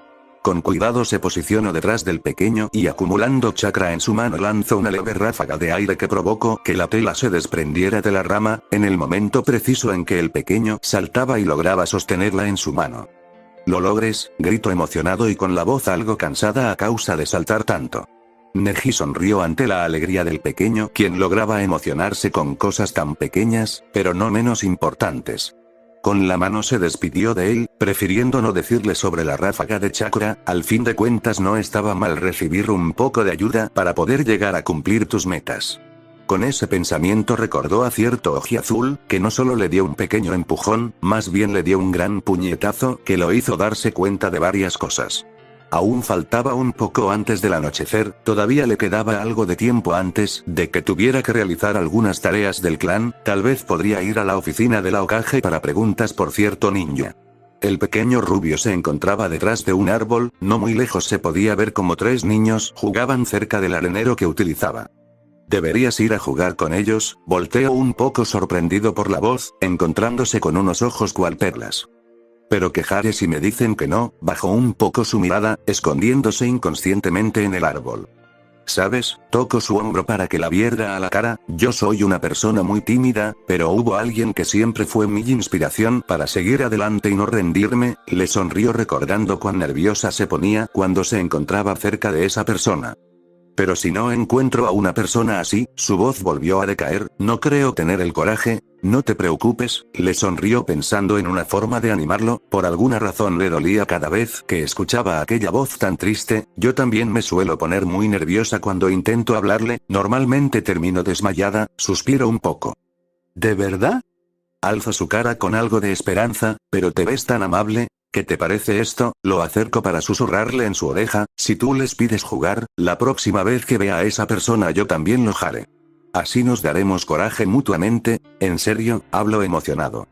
A: Con cuidado se posicionó detrás del pequeño y acumulando chakra en su mano lanzó una leve ráfaga de aire que provocó que la tela se desprendiera de la rama, en el momento preciso en que el pequeño saltaba y lograba sostenerla en su mano. «¡Lo logres!», gritó emocionado y con la voz algo cansada a causa de saltar tanto. Neji sonrió ante la alegría del pequeño, quien lograba emocionarse con cosas tan pequeñas, pero no menos importantes. Con la mano se despidió de él, prefiriendo no decirle sobre la ráfaga de chakra. Al fin de cuentas no estaba mal recibir un poco de ayuda para poder llegar a cumplir tus metas. Con ese pensamiento recordó a cierto ojiazul, que no solo le dio un pequeño empujón, más bien le dio un gran puñetazo que lo hizo darse cuenta de varias cosas. Aún faltaba un poco antes del anochecer, todavía le quedaba algo de tiempo antes de que tuviera que realizar algunas tareas del clan. Tal vez podría ir a la oficina de la Hokage para preguntas por cierto ninja. El pequeño rubio se encontraba detrás de un árbol, no muy lejos se podía ver como 3 niños jugaban cerca del arenero que utilizaba. «Deberías ir a jugar con ellos», volteó un poco sorprendido por la voz, encontrándose con unos ojos cual perlas. «Pero quejaré si me dicen que no», bajó un poco su mirada, escondiéndose inconscientemente en el árbol. «¿Sabes?», tocó su hombro para que la viera a la cara, «yo soy una persona muy tímida, pero hubo alguien que siempre fue mi inspiración para seguir adelante y no rendirme». Le sonrió recordando cuán nerviosa se ponía cuando se encontraba cerca de esa persona. Pero si no encuentro a una persona así, su voz volvió a decaer, no creo tener el coraje. No te preocupes, le sonrió pensando en una forma de animarlo, por alguna razón le dolía cada vez que escuchaba aquella voz tan triste. Yo también me suelo poner muy nerviosa cuando intento hablarle, normalmente termino desmayada, suspiro un poco. ¿De verdad? Alzo su cara con algo de esperanza, pero te ves tan amable. ¿Qué te parece esto? Lo acerco para susurrarle en su oreja, si tú les pides jugar, la próxima vez que vea a esa persona yo también lo haré. Así nos daremos coraje mutuamente. ¿En serio? Hablo emocionado.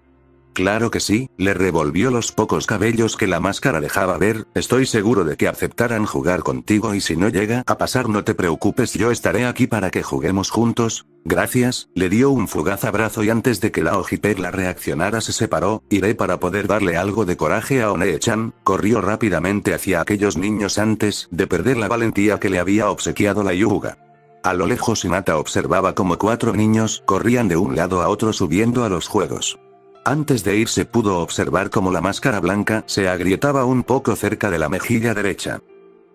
A: Claro que sí, le revolvió los pocos cabellos que la máscara dejaba ver, estoy seguro de que aceptarán jugar contigo y si no llega a pasar no te preocupes, yo estaré aquí para que juguemos juntos. Gracias, le dio un fugaz abrazo y antes de que la ojiperla reaccionara se separó. Iré para poder darle algo de coraje a One-chan. Corrió rápidamente hacia aquellos niños antes de perder la valentía que le había obsequiado la Hyuga. A lo lejos Hinata observaba como 4 niños corrían de un lado a otro subiendo a los juegos. Antes de irse pudo observar cómo la máscara blanca se agrietaba un poco cerca de la mejilla derecha.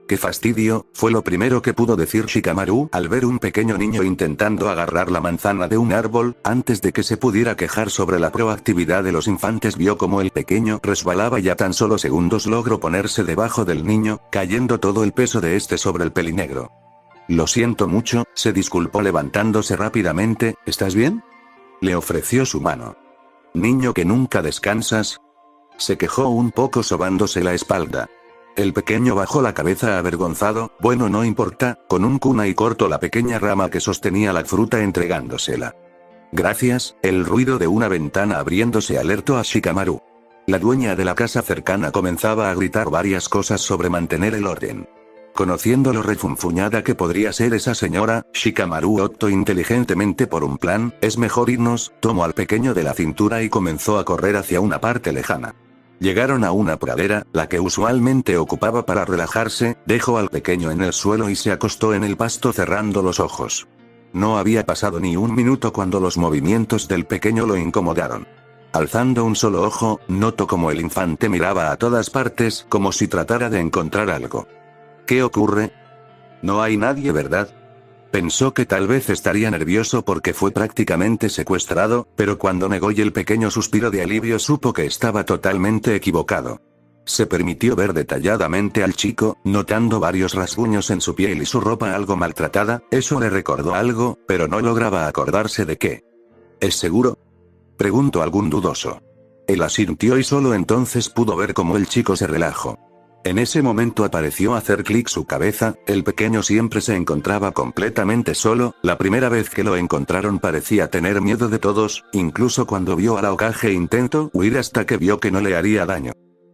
A: ¡Qué fastidio! Fue lo primero que pudo decir Shikamaru al ver un pequeño niño intentando agarrar la manzana de un árbol. Antes de que se pudiera quejar sobre la proactividad de los infantes vio como el pequeño resbalaba y a tan solo segundos logró ponerse debajo del niño, cayendo todo el peso de este sobre el pelinegro. Lo siento mucho, se disculpó levantándose rápidamente. ¿Estás bien? Le ofreció su mano. Niño que nunca descansas. Se quejó un poco sobándose la espalda. El pequeño bajó la cabeza avergonzado. Bueno, no importa, con un kunai cortó la pequeña rama que sostenía la fruta entregándosela. Gracias. El ruido de una ventana abriéndose alertó a Shikamaru. La dueña de la casa cercana comenzaba a gritar varias cosas sobre mantener el orden. Conociendo lo refunfuñada que podría ser esa señora, Shikamaru optó inteligentemente por un plan. Es mejor irnos. Tomó al pequeño de la cintura y comenzó a correr hacia una parte lejana. Llegaron a una pradera, la que usualmente ocupaba para relajarse. Dejó al pequeño en el suelo y se acostó en el pasto cerrando los ojos. No había pasado ni un minuto cuando los movimientos del pequeño lo incomodaron. Alzando un solo ojo, notó como el infante miraba a todas partes como si tratara de encontrar algo. ¿Qué ocurre? No hay nadie, ¿verdad? Pensó que tal vez estaría nervioso porque fue prácticamente secuestrado, pero cuando negó y el pequeño suspiro de alivio supo que estaba totalmente equivocado. Se permitió ver detalladamente al chico, notando varios rasguños en su piel y su ropa algo maltratada. Eso le recordó algo, pero no lograba acordarse de qué. ¿Es seguro? Preguntó algún dudoso. Él asintió y solo entonces pudo ver cómo el chico se relajó. En ese momento apareció hacer clic su cabeza. El pequeño siempre se encontraba completamente solo. La primera vez que lo encontraron parecía tener miedo de todos, incluso cuando vio a la Hokage intentó huir hasta que vio que no le haría daño.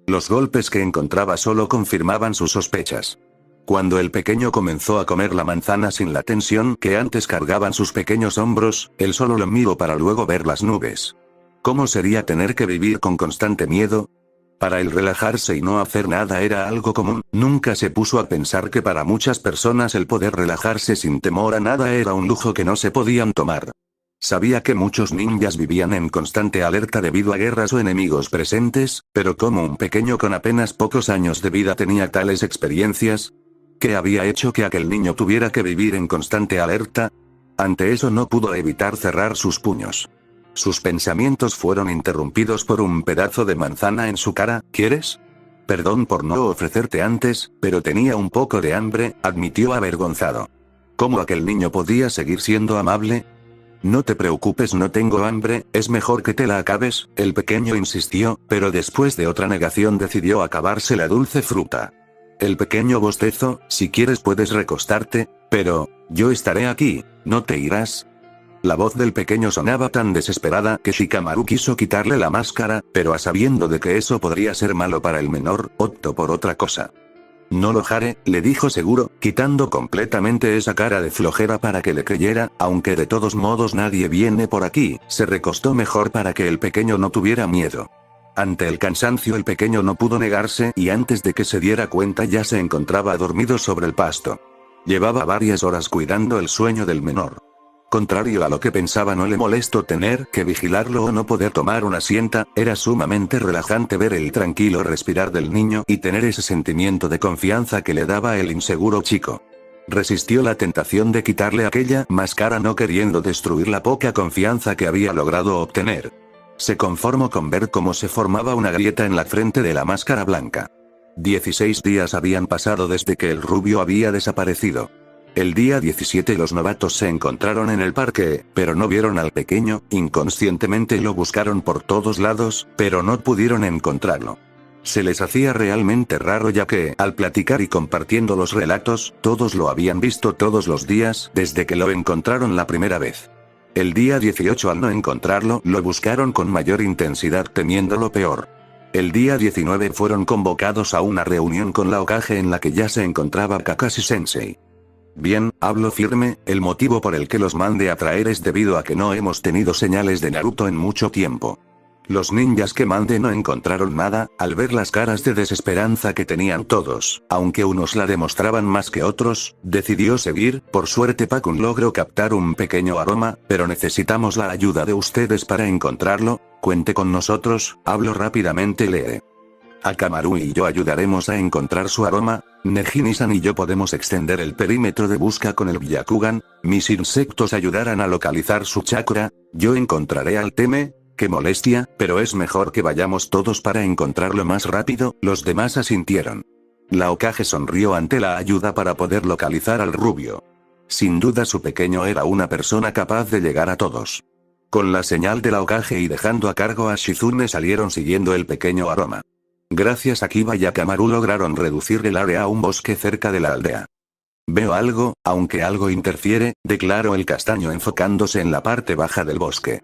A: Los golpes que encontraba solo confirmaban sus sospechas. Cuando el pequeño comenzó a comer la manzana sin la tensión que antes cargaban sus pequeños hombros, él solo lo miró para luego ver las nubes. ¿Cómo sería tener que vivir con constante miedo? Para él relajarse y no hacer nada era algo común. Nunca se puso a pensar que para muchas personas el poder relajarse sin temor a nada era un lujo que no se podían tomar. Sabía que muchos ninjas vivían en constante alerta debido a guerras o enemigos presentes, pero como un pequeño con apenas pocos años de vida tenía tales experiencias, ¿qué había hecho que aquel niño tuviera que vivir en constante alerta? Ante eso no pudo evitar cerrar sus puños. Sus pensamientos fueron interrumpidos por un pedazo de manzana en su cara. ¿Quieres? Perdón por no ofrecerte antes, pero tenía un poco de hambre, admitió avergonzado. ¿Cómo aquel niño podía seguir siendo amable? No te preocupes, no tengo hambre, es mejor que te la acabes, el pequeño insistió, pero después de otra negación decidió acabarse la dulce fruta. El pequeño bostezó, si quieres puedes recostarte, pero, yo estaré aquí, ¿no te irás? La voz del pequeño sonaba tan desesperada que Shikamaru quiso quitarle la máscara, pero a sabiendo de que eso podría ser malo para el menor, optó por otra cosa. No lo haré, le dijo seguro, quitando completamente esa cara de flojera para que le creyera, aunque de todos modos nadie viene por aquí. Se recostó mejor para que el pequeño no tuviera miedo. Ante el cansancio el pequeño no pudo negarse y antes de que se diera cuenta ya se encontraba dormido sobre el pasto. Llevaba varias horas cuidando el sueño del menor. Contrario a lo que pensaba, no le molestó tener que vigilarlo o no poder tomar una siesta. Era sumamente relajante ver el tranquilo respirar del niño y tener ese sentimiento de confianza que le daba el inseguro chico. Resistió la tentación de quitarle aquella máscara no queriendo destruir la poca confianza que había logrado obtener. Se conformó con ver cómo se formaba una grieta en la frente de la máscara blanca. 16 días habían pasado desde que el rubio había desaparecido. El día 17 los novatos se encontraron en el parque, pero no vieron al pequeño, inconscientemente lo buscaron por todos lados, pero no pudieron encontrarlo. Se les hacía realmente raro ya que, al platicar y compartiendo los relatos, todos lo habían visto todos los días desde que lo encontraron la primera vez. El día 18 al no encontrarlo, lo buscaron con mayor intensidad temiendo lo peor. El día 19 fueron convocados a una reunión con la Hokage en la que ya se encontraba Kakashi-sensei. Bien, hablo firme, el motivo por el que los mandé a traer es debido a que no hemos tenido señales de Naruto en mucho tiempo. Los ninjas que mandé no encontraron nada, al ver las caras de desesperanza que tenían todos, aunque unos la demostraban más que otros, decidió seguir, por suerte Pakun logró captar un pequeño aroma, pero necesitamos la ayuda de ustedes para encontrarlo, cuente con nosotros, hablo rápidamente lee. Akamaru y yo ayudaremos a encontrar su aroma, Nejini-san y yo podemos extender el perímetro de busca con el Byakugan, mis insectos ayudarán a localizar su chakra, yo encontraré al Teme. Qué molestia, pero es mejor que vayamos todos para encontrarlo más rápido, los demás asintieron. La Hokage sonrió ante la ayuda para poder localizar al rubio. Sin duda su pequeño era una persona capaz de llegar a todos. Con la señal de la Hokage y dejando a cargo a Shizune salieron siguiendo el pequeño aroma. Gracias a Kiba y Akamaru lograron reducir el área a un bosque cerca de la aldea. Veo algo, aunque algo interfiere, declaró el castaño enfocándose en la parte baja del bosque.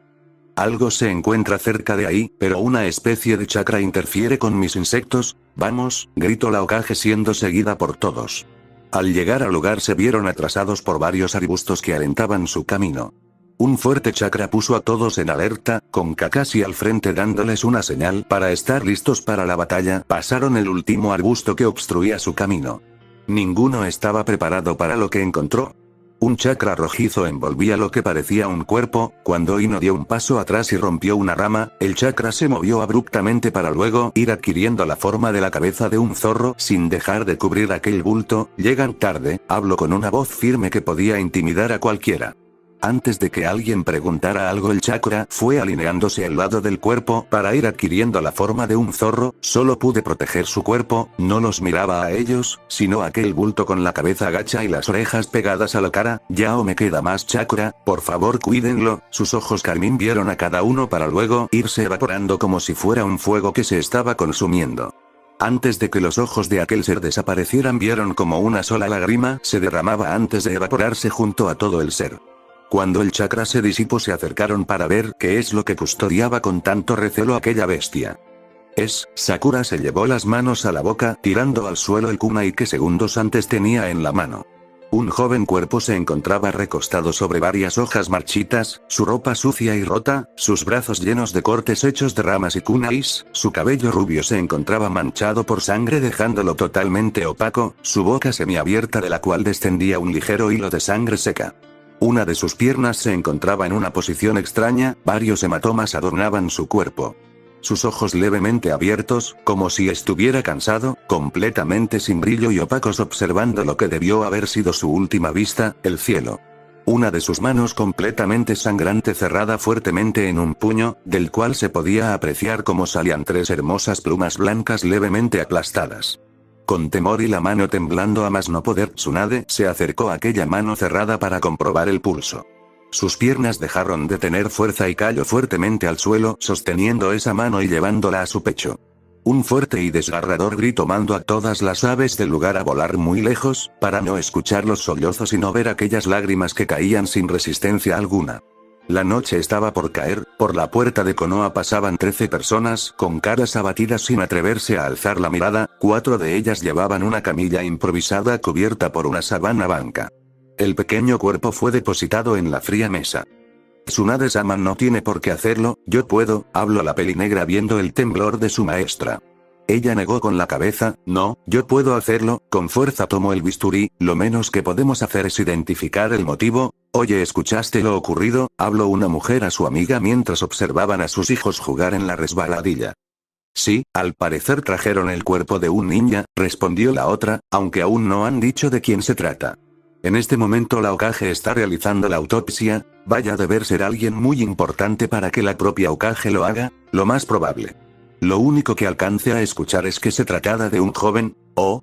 A: Algo se encuentra cerca de ahí, pero una especie de chakra interfiere con mis insectos, vamos, gritó la Hokage siendo seguida por todos. Al llegar al lugar se vieron atrasados por varios arbustos que alentaban su camino. Un fuerte chakra puso a todos en alerta, con Kakashi al frente dándoles una señal para estar listos para la batalla, pasaron el último arbusto que obstruía su camino. Ninguno estaba preparado para lo que encontró. Un chakra rojizo envolvía lo que parecía un cuerpo, cuando Ino dio un paso atrás y rompió una rama, el chakra se movió abruptamente para luego ir adquiriendo la forma de la cabeza de un zorro sin dejar de cubrir aquel bulto, llegan tarde, habló con una voz firme que podía intimidar a cualquiera. Antes de que alguien preguntara algo el chakra fue alineándose al lado del cuerpo para ir adquiriendo la forma de un zorro, solo pude proteger su cuerpo, no los miraba a ellos, sino a aquel bulto con la cabeza gacha y las orejas pegadas a la cara, ya o me queda más chakra, por favor cuídenlo, sus ojos carmín vieron a cada uno para luego irse evaporando como si fuera un fuego que se estaba consumiendo. Antes de que los ojos de aquel ser desaparecieran vieron como una sola lágrima se derramaba antes de evaporarse junto a todo el ser. Cuando el chakra se disipó se acercaron para ver qué es lo que custodiaba con tanto recelo aquella bestia. Sakura se llevó las manos a la boca tirando al suelo el kunai que segundos antes tenía en la mano. Un joven cuerpo se encontraba recostado sobre varias hojas marchitas, su ropa sucia y rota, sus brazos llenos de cortes hechos de ramas y kunais, su cabello rubio se encontraba manchado por sangre dejándolo totalmente opaco, su boca semiabierta de la cual descendía un ligero hilo de sangre seca. Una de sus piernas se encontraba en una posición extraña, varios hematomas adornaban su cuerpo. Sus ojos levemente abiertos, como si estuviera cansado, completamente sin brillo y opacos observando lo que debió haber sido su última vista, el cielo. Una de sus manos completamente sangrante cerrada fuertemente en un puño, del cual se podía apreciar cómo salían 3 hermosas plumas blancas levemente aplastadas. Con temor y la mano temblando a más no poder, Tsunade se acercó a aquella mano cerrada para comprobar el pulso. Sus piernas dejaron de tener fuerza y cayó fuertemente al suelo, sosteniendo esa mano y llevándola a su pecho. Un fuerte y desgarrador grito mandó a todas las aves del lugar a volar muy lejos, para no escuchar los sollozos y no ver aquellas lágrimas que caían sin resistencia alguna. La noche estaba por caer, por la puerta de Konoha pasaban 13 personas con caras abatidas sin atreverse a alzar la mirada, 4 de ellas llevaban una camilla improvisada cubierta por una sábana blanca. El pequeño cuerpo fue depositado en la fría mesa. Tsunade-sama no tiene por qué hacerlo, yo puedo, habló la pelinegra viendo el temblor de su maestra. Ella negó con la cabeza, no, yo puedo hacerlo, con fuerza tomó el bisturí, lo menos que podemos hacer es identificar el motivo. Oye, ¿escuchaste lo ocurrido? Habló una mujer a su amiga mientras observaban a sus hijos jugar en la resbaladilla. Sí, al parecer trajeron el cuerpo de un ninja, respondió la otra, aunque aún no han dicho de quién se trata. En este momento la Hokage está realizando la autopsia, vaya a deber ser alguien muy importante para que la propia Hokage lo haga, lo más probable. Lo único que alcance a escuchar es que se trataba de un joven,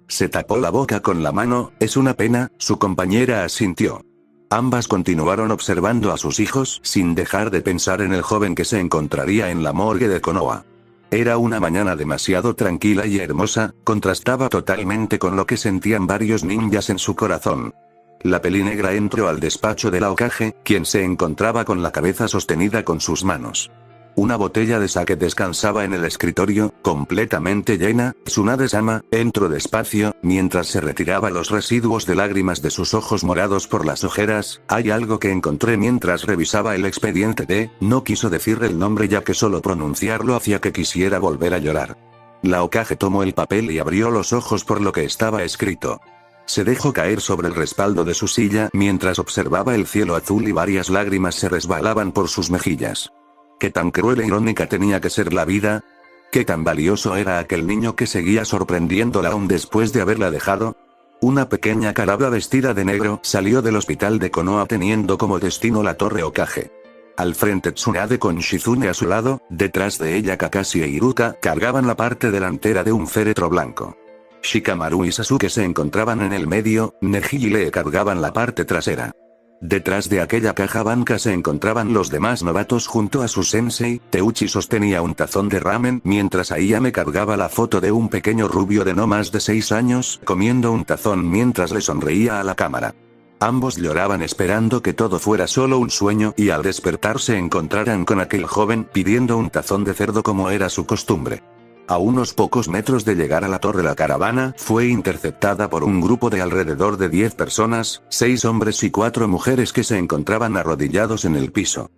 A: se tapó la boca con la mano, es una pena, su compañera asintió. Ambas continuaron observando a sus hijos sin dejar de pensar en el joven que se encontraría en la morgue de Konoha. Era una mañana demasiado tranquila y hermosa, contrastaba totalmente con lo que sentían varios ninjas en su corazón. La pelinegra entró al despacho de la Hokage, quien se encontraba con la cabeza sostenida con sus manos. Una botella de sake descansaba en el escritorio, completamente llena. Tsunade-sama entró despacio, mientras se retiraba los residuos de lágrimas de sus ojos morados por las ojeras. Hay algo que encontré mientras revisaba el expediente de... No quiso decir el nombre ya que solo pronunciarlo hacía que quisiera volver a llorar. La Hokage tomó el papel y abrió los ojos por lo que estaba escrito. Se dejó caer sobre el respaldo de su silla mientras observaba el cielo azul y varias lágrimas se resbalaban por sus mejillas. ¿Qué tan cruel e irónica tenía que ser la vida? ¿Qué tan valioso era aquel niño que seguía sorprendiéndola aún después de haberla dejado? Una pequeña calavera vestida de negro salió del hospital de Konoha teniendo como destino la torre Hokage. Al frente Tsunade con Shizune a su lado, detrás de ella Kakashi e Iruka cargaban la parte delantera de un féretro blanco. Shikamaru y Sasuke se encontraban en el medio, Neji y Lee cargaban la parte trasera. Detrás de aquella caja blanca se encontraban los demás novatos junto a su sensei. Teuchi sostenía un tazón de ramen mientras Ayame cargaba la foto de un pequeño rubio de no más de 6 años comiendo un tazón mientras le sonreía a la cámara. Ambos lloraban esperando que todo fuera solo un sueño y al despertar se encontraran con aquel joven pidiendo un tazón de cerdo como era su costumbre. A unos pocos metros de llegar a la torre la caravana fue interceptada por un grupo de alrededor de 10 personas, 6 hombres y 4 mujeres que se encontraban arrodillados en el piso.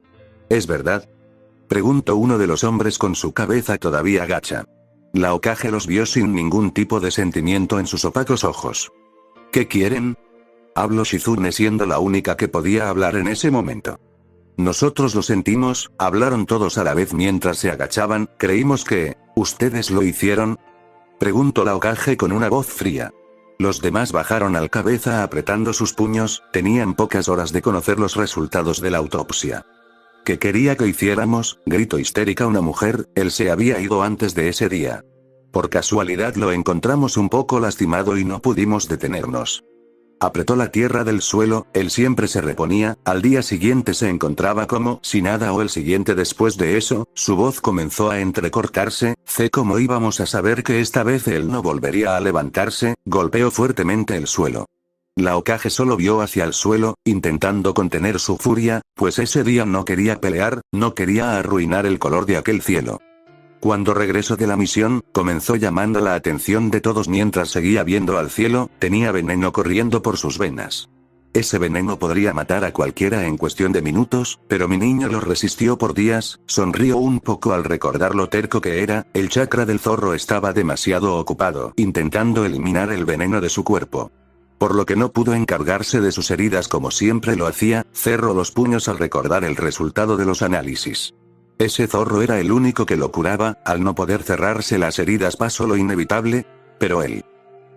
A: ¿Es verdad?, preguntó uno de los hombres con su cabeza todavía gacha. La Hokage los vio sin ningún tipo de sentimiento en sus opacos ojos. ¿Qué quieren?, habló Shizune siendo la única que podía hablar en ese momento. Nosotros lo sentimos, hablaron todos a la vez mientras se agachaban. Creímos que... ¿Ustedes lo hicieron?, preguntó la Hokage con una voz fría. Los demás bajaron la cabeza apretando sus puños, tenían pocas horas de conocer los resultados de la autopsia. ¿Qué quería que hiciéramos?, gritó histérica una mujer. Él se había ido antes de ese día. Por casualidad lo encontramos un poco lastimado y no pudimos detenernos. Apretó la tierra del suelo, él siempre se reponía, al día siguiente se encontraba como si nada o el siguiente después de eso, su voz comenzó a entrecortarse. ¿Cómo íbamos a saber que esta vez él no volvería a levantarse? Golpeó fuertemente el suelo. La Hokage solo vio hacia el suelo, intentando contener su furia, pues ese día no quería pelear, no quería arruinar el color de aquel cielo. Cuando regresó de la misión, comenzó llamando la atención de todos mientras seguía viendo al cielo. Tenía veneno corriendo por sus venas. Ese veneno podría matar a cualquiera en cuestión de minutos, pero mi niño lo resistió por días. Sonrió un poco al recordar lo terco que era. El chakra del zorro estaba demasiado ocupado intentando eliminar el veneno de su cuerpo, por lo que no pudo encargarse de sus heridas como siempre lo hacía. Cerró los puños al recordar el resultado de los análisis. Ese zorro era el único que lo curaba. Al no poder cerrarse las heridas pasó lo inevitable. Pero él.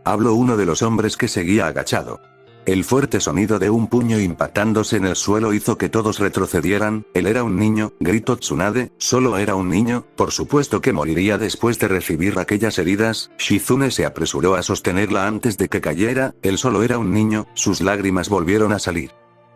A: Habló uno de los hombres que seguía agachado. El fuerte sonido de un puño impactándose en el suelo hizo que todos retrocedieran. Él era un niño, gritó Tsunade. Solo era un niño, por supuesto que moriría después de recibir aquellas heridas. Shizune se apresuró a sostenerla antes de que cayera. Él solo era un niño. Sus lágrimas volvieron a salir.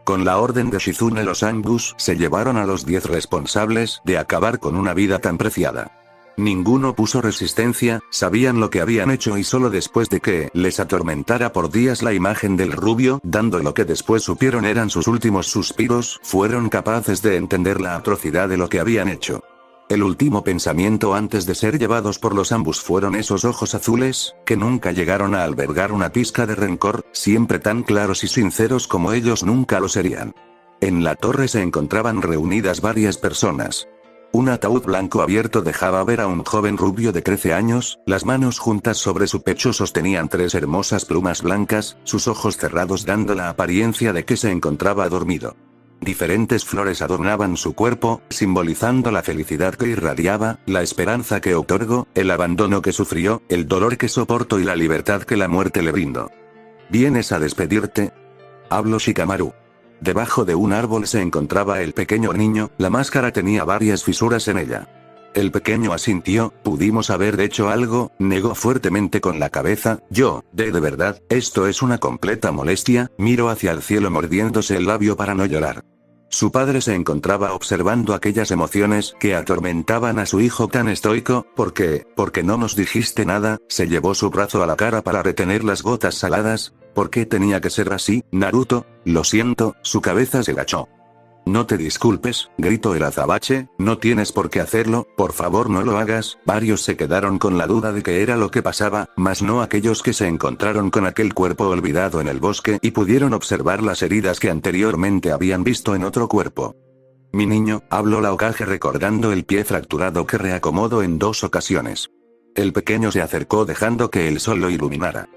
A: Con la orden de Shizune los Angus se llevaron a los 10 responsables de acabar con una vida tan preciada. Ninguno puso resistencia, sabían lo que habían hecho y solo después de que les atormentara por días la imagen del rubio, dando lo que después supieron eran sus últimos suspiros, fueron capaces de entender la atrocidad de lo que habían hecho. El último pensamiento antes de ser llevados por los Angus fueron esos ojos azules, que nunca llegaron a albergar una pizca de rencor, siempre tan claros y sinceros como ellos nunca lo serían. En la torre se encontraban reunidas varias personas. Un ataúd blanco abierto dejaba ver a un joven rubio de 13 años, las manos juntas sobre su pecho sostenían 3 hermosas plumas blancas, sus ojos cerrados dando la apariencia de que se encontraba dormido. Diferentes flores adornaban su cuerpo, simbolizando la felicidad que irradiaba, la esperanza que otorgó, el abandono que sufrió, el dolor que soportó y la libertad que la muerte le brindó. ¿Vienes a despedirte?, Habló Shikamaru. Debajo de un árbol se encontraba el pequeño niño, la máscara tenía varias fisuras en ella. El pequeño asintió, pudimos haber hecho algo, negó fuertemente con la cabeza, de verdad, esto es una completa molestia, miró hacia el cielo mordiéndose el labio para no llorar. Su padre se encontraba observando aquellas emociones que atormentaban a su hijo tan estoico. ¿Por qué no nos dijiste nada? Se llevó su brazo a la cara para retener las gotas saladas. ¿Por qué tenía que ser así, Naruto? Lo siento, su cabeza se agachó. No te disculpes, gritó el azabache, no tienes por qué hacerlo, por favor no lo hagas. Varios se quedaron con la duda de qué era lo que pasaba, mas no aquellos que se encontraron con aquel cuerpo olvidado en el bosque y pudieron observar las heridas que anteriormente habían visto en otro cuerpo. Mi niño, habló la Hokage recordando el pie fracturado que reacomodó en 2 ocasiones. El pequeño se acercó dejando que el sol lo iluminara.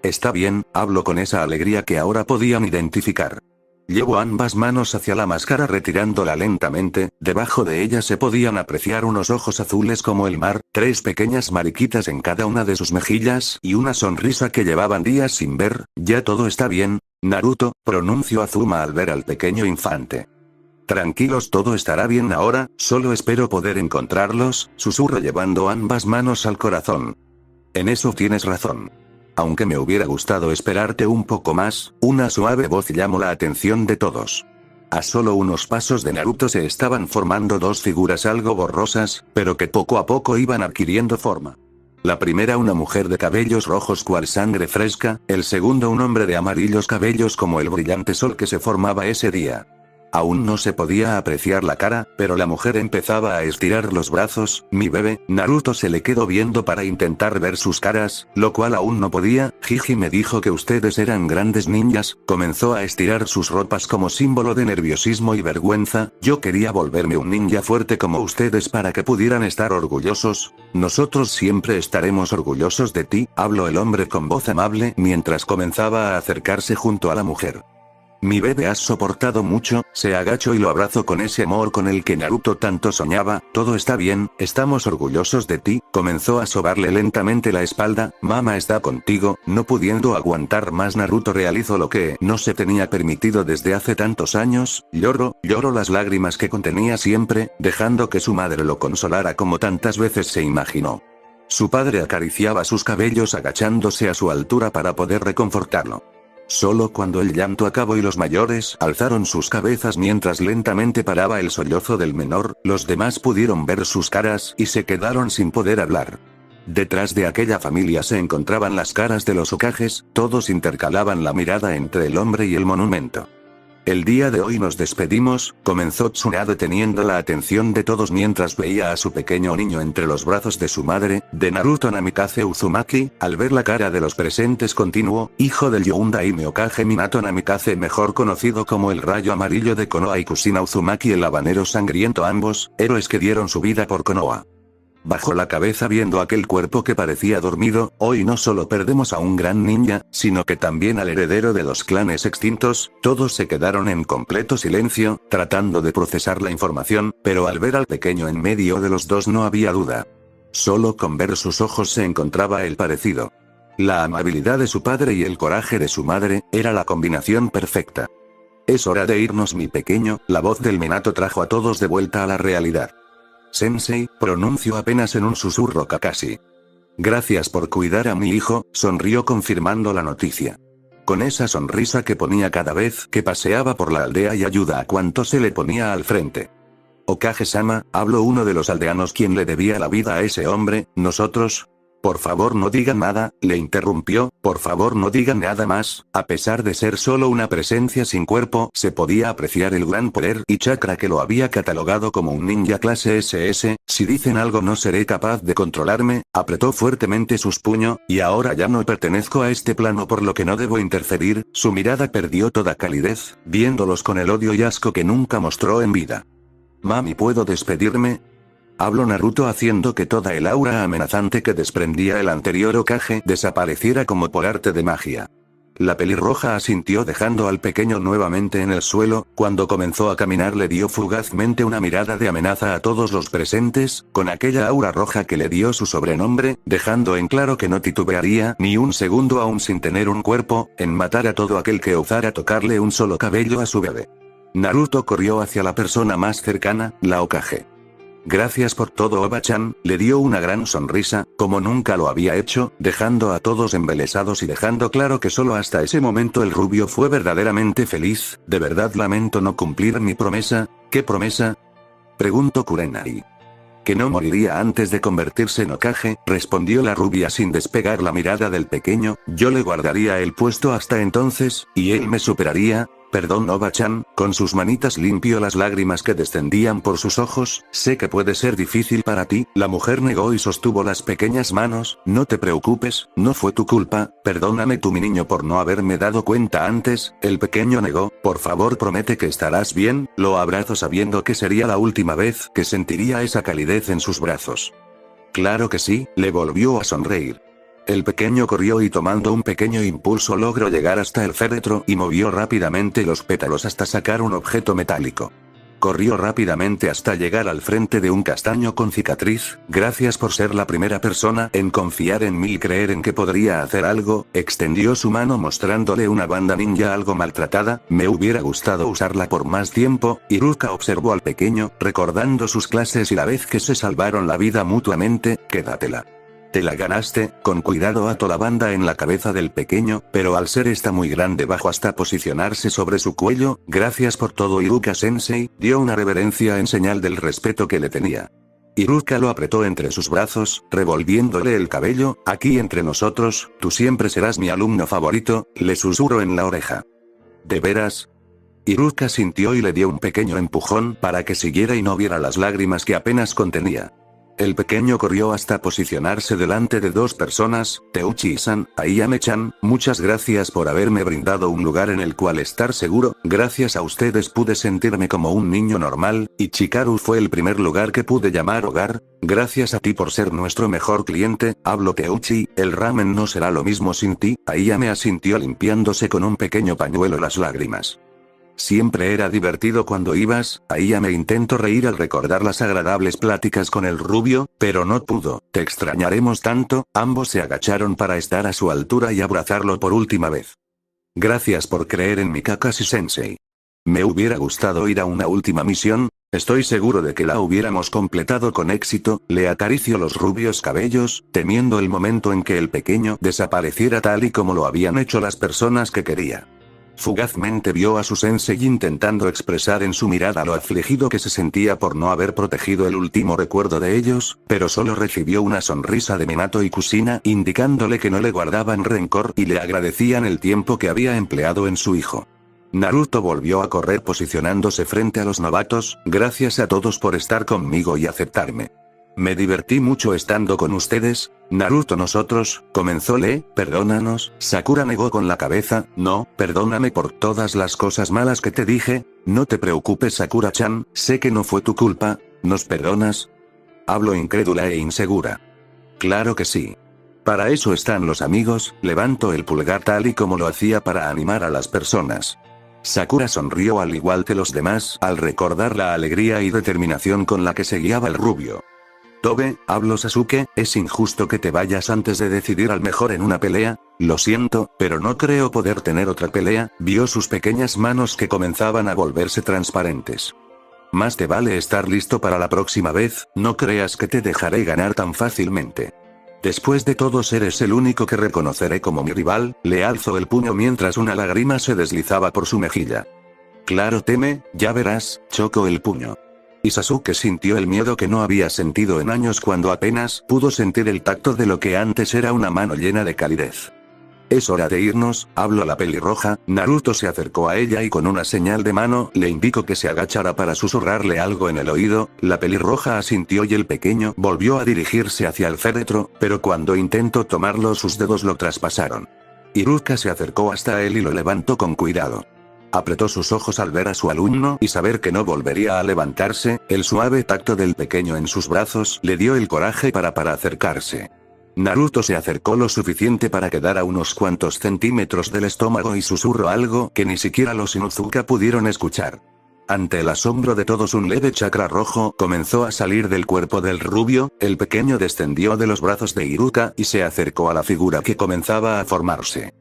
A: Está bien, habló con esa alegría que ahora podían identificar. Llevó ambas manos hacia la máscara retirándola lentamente, debajo de ella se podían apreciar unos ojos azules como el mar, 3 pequeñas mariquitas en cada una de sus mejillas y una sonrisa que llevaban días sin ver. Ya todo está bien, Naruto, pronunció Azuma al ver al pequeño infante. Tranquilos, todo estará bien ahora, solo espero poder encontrarlos, susurró llevando ambas manos al corazón. En eso tienes razón. Aunque me hubiera gustado esperarte un poco más, una suave voz llamó la atención de todos. A solo unos pasos de Naruto se estaban formando 2 figuras algo borrosas, pero que poco a poco iban adquiriendo forma. La primera una mujer de cabellos rojos cual sangre fresca, el segundo un hombre de amarillos cabellos como el brillante sol que se formaba ese día. Aún no se podía apreciar la cara, pero la mujer empezaba a estirar los brazos. Mi bebé, Naruto se le quedó viendo para intentar ver sus caras, lo cual aún no podía. Jiji me dijo que ustedes eran grandes ninjas, comenzó a estirar sus ropas como símbolo de nerviosismo y vergüenza. Yo quería volverme un ninja fuerte como ustedes para que pudieran estar orgullosos. Nosotros siempre estaremos orgullosos de ti, habló el hombre con voz amable mientras comenzaba a acercarse junto a la mujer. Mi bebé has soportado mucho, se agachó y lo abrazó con ese amor con el que Naruto tanto soñaba. Todo está bien, estamos orgullosos de ti, comenzó a sobarle lentamente la espalda. Mamá está contigo. No pudiendo aguantar más, Naruto realizó lo que no se tenía permitido desde hace tantos años, lloró las lágrimas que contenía siempre, dejando que su madre lo consolara como tantas veces se imaginó. Su padre acariciaba sus cabellos agachándose a su altura para poder reconfortarlo. Solo cuando el llanto acabó y los mayores alzaron sus cabezas mientras lentamente paraba el sollozo del menor, los demás pudieron ver sus caras y se quedaron sin poder hablar. Detrás de aquella familia se encontraban las caras de los Hokages, todos intercalaban la mirada entre el hombre y el monumento. El día de hoy nos despedimos, comenzó Tsunade teniendo la atención de todos mientras veía a su pequeño niño entre los brazos de su madre, de Naruto Namikaze Uzumaki. Al ver la cara de los presentes continuó, hijo del Youndaime Hokage Minato Namikaze, mejor conocido como el rayo amarillo de Konoha, y Kushina Uzumaki el habanero sangriento, ambos, héroes que dieron su vida por Konoha. Bajó la cabeza viendo aquel cuerpo que parecía dormido. Hoy no solo perdemos a un gran ninja, sino que también al heredero de 2 clanes extintos. Todos se quedaron en completo silencio, tratando de procesar la información, pero al ver al pequeño en medio de los dos no había duda. Solo con ver sus ojos se encontraba el parecido. La amabilidad de su padre y el coraje de su madre, era la combinación perfecta. Es hora de irnos, mi pequeño, la voz del Minato trajo a todos de vuelta a la realidad. Sensei, pronunció apenas en un susurro Kakashi. Gracias por cuidar a mi hijo, sonrió confirmando la noticia. Con esa sonrisa que ponía cada vez que paseaba por la aldea y ayuda a cuanto se le ponía al frente. Hokage-sama, habló uno de los aldeanos quien le debía la vida a ese hombre. Nosotros... Por favor no digan nada, le interrumpió, por favor no digan nada más. A pesar de ser solo una presencia sin cuerpo, se podía apreciar el gran poder y chakra que lo había catalogado como un ninja clase SS. Si dicen algo no seré capaz de controlarme, apretó fuertemente sus puños, y ahora ya no pertenezco a este plano por lo que no debo interferir. Su mirada perdió toda calidez, viéndolos con el odio y asco que nunca mostró en vida. Mami, ¿puedo despedirme? Habló Naruto haciendo que toda el aura amenazante que desprendía el anterior Hokage desapareciera como por arte de magia. La pelirroja asintió dejando al pequeño nuevamente en el suelo. Cuando comenzó a caminar le dio fugazmente una mirada de amenaza a todos los presentes, con aquella aura roja que le dio su sobrenombre, dejando en claro que no titubearía ni un segundo aún sin tener un cuerpo, en matar a todo aquel que osara tocarle un solo cabello a su bebé. Naruto corrió hacia la persona más cercana, la Hokage. Gracias por todo Oba-chan, le dio una gran sonrisa, como nunca lo había hecho, dejando a todos embelesados y dejando claro que solo hasta ese momento el rubio fue verdaderamente feliz. De verdad lamento no cumplir mi promesa. ¿Qué promesa?, preguntó Kurenai. Que no moriría antes de convertirse en Hokage, respondió la rubia sin despegar la mirada del pequeño. Yo le guardaría el puesto hasta entonces, y él me superaría. Perdón Oba-chan, con sus manitas limpió las lágrimas que descendían por sus ojos. Sé que puede ser difícil para ti. La mujer negó y sostuvo las pequeñas manos. No te preocupes, no fue tu culpa. Perdóname tú mi niño por no haberme dado cuenta antes. El pequeño negó. Por favor promete que estarás bien. Lo abrazo sabiendo que sería la última vez que sentiría esa calidez en sus brazos. Claro que sí, le volvió a sonreír. El pequeño corrió y tomando un pequeño impulso logró llegar hasta el féretro y movió rápidamente los pétalos hasta sacar un objeto metálico. Corrió rápidamente hasta llegar al frente de un castaño con cicatriz. Gracias por ser la primera persona en confiar en mí y creer en que podría hacer algo. Extendió su mano mostrándole una banda ninja algo maltratada. Me hubiera gustado usarla por más tiempo. Iruka observó al pequeño, recordando sus clases y la vez que se salvaron la vida mutuamente. Quédatela. Te la ganaste. Con cuidado ató la banda en la cabeza del pequeño, pero al ser esta muy grande bajó hasta posicionarse sobre su cuello. Gracias por todo Iruka-sensei, dio una reverencia en señal del respeto que le tenía. Iruka lo apretó entre sus brazos, revolviéndole el cabello. Aquí entre nosotros, tú siempre serás mi alumno favorito, le susurró en la oreja. ¿De veras? Iruka sintió y le dio un pequeño empujón para que siguiera y no viera las lágrimas que apenas contenía. El pequeño corrió hasta posicionarse delante de dos personas. Teuchi-san, Ayame-chan, muchas gracias por haberme brindado un lugar en el cual estar seguro. Gracias a ustedes pude sentirme como un niño normal, y Chikaru fue el primer lugar que pude llamar hogar. Gracias a ti por ser nuestro mejor cliente. Hablo Teuchi, el ramen no será lo mismo sin ti. Ayame asintió limpiándose con un pequeño pañuelo las lágrimas. Siempre era divertido cuando ibas. Ayame intentó reír al recordar las agradables pláticas con el rubio, pero no pudo. Te extrañaremos tanto. Ambos se agacharon para estar a su altura y abrazarlo por última vez. Gracias por creer en mi Kakashi-sensei. Me hubiera gustado ir a una última misión. Estoy seguro de que la hubiéramos completado con éxito. Le acarició los rubios cabellos, temiendo el momento en que el pequeño desapareciera tal y como lo habían hecho las personas que quería. Fugazmente vio a su sensei intentando expresar en su mirada lo afligido que se sentía por no haber protegido el último recuerdo de ellos, pero solo recibió una sonrisa de Minato y Kushina indicándole que no le guardaban rencor y le agradecían el tiempo que había empleado en su hijo. Naruto volvió a correr posicionándose frente a los novatos. Gracias a todos por estar conmigo y aceptarme. Me divertí mucho estando con ustedes. Naruto nosotros, comenzó Lee, perdónanos. Sakura negó con la cabeza. No, perdóname por todas las cosas malas que te dije. No te preocupes Sakura-chan, sé que no fue tu culpa. ¿Nos perdonas? Habló incrédula e insegura. Claro que sí. Para eso están los amigos. Levantó el pulgar tal y como lo hacía para animar a las personas. Sakura sonrió al igual que los demás al recordar la alegría y determinación con la que se guiaba el rubio. Tobe, habló Sasuke, es injusto que te vayas antes de decidir al mejor en una pelea. Lo siento, pero no creo poder tener otra pelea. Vio sus pequeñas manos que comenzaban a volverse transparentes. Más te vale estar listo para la próxima vez, no creas que te dejaré ganar tan fácilmente. Después de todos eres el único que reconoceré como mi rival. Le alzó el puño mientras una lágrima se deslizaba por su mejilla. Claro teme, ya verás, chocó el puño. Y Sasuke sintió el miedo que no había sentido en años cuando apenas pudo sentir el tacto de lo que antes era una mano llena de calidez. Es hora de irnos, habló la pelirroja. Naruto se acercó a ella y con una señal de mano le indicó que se agachara para susurrarle algo en el oído. La pelirroja asintió y el pequeño volvió a dirigirse hacia el féretro, pero cuando intentó tomarlo sus dedos lo traspasaron. Iruka se acercó hasta él y lo levantó con cuidado. Apretó sus ojos al ver a su alumno y saber que no volvería a levantarse. El suave tacto del pequeño en sus brazos le dio el coraje para acercarse. Naruto se acercó lo suficiente para quedar a unos cuantos centímetros del estómago y susurró algo que ni siquiera los Inuzuka pudieron escuchar. Ante el asombro de todos, un leve chakra rojo comenzó a salir del cuerpo del rubio, el pequeño descendió de los brazos de Iruka y se acercó a la figura que comenzaba a formarse.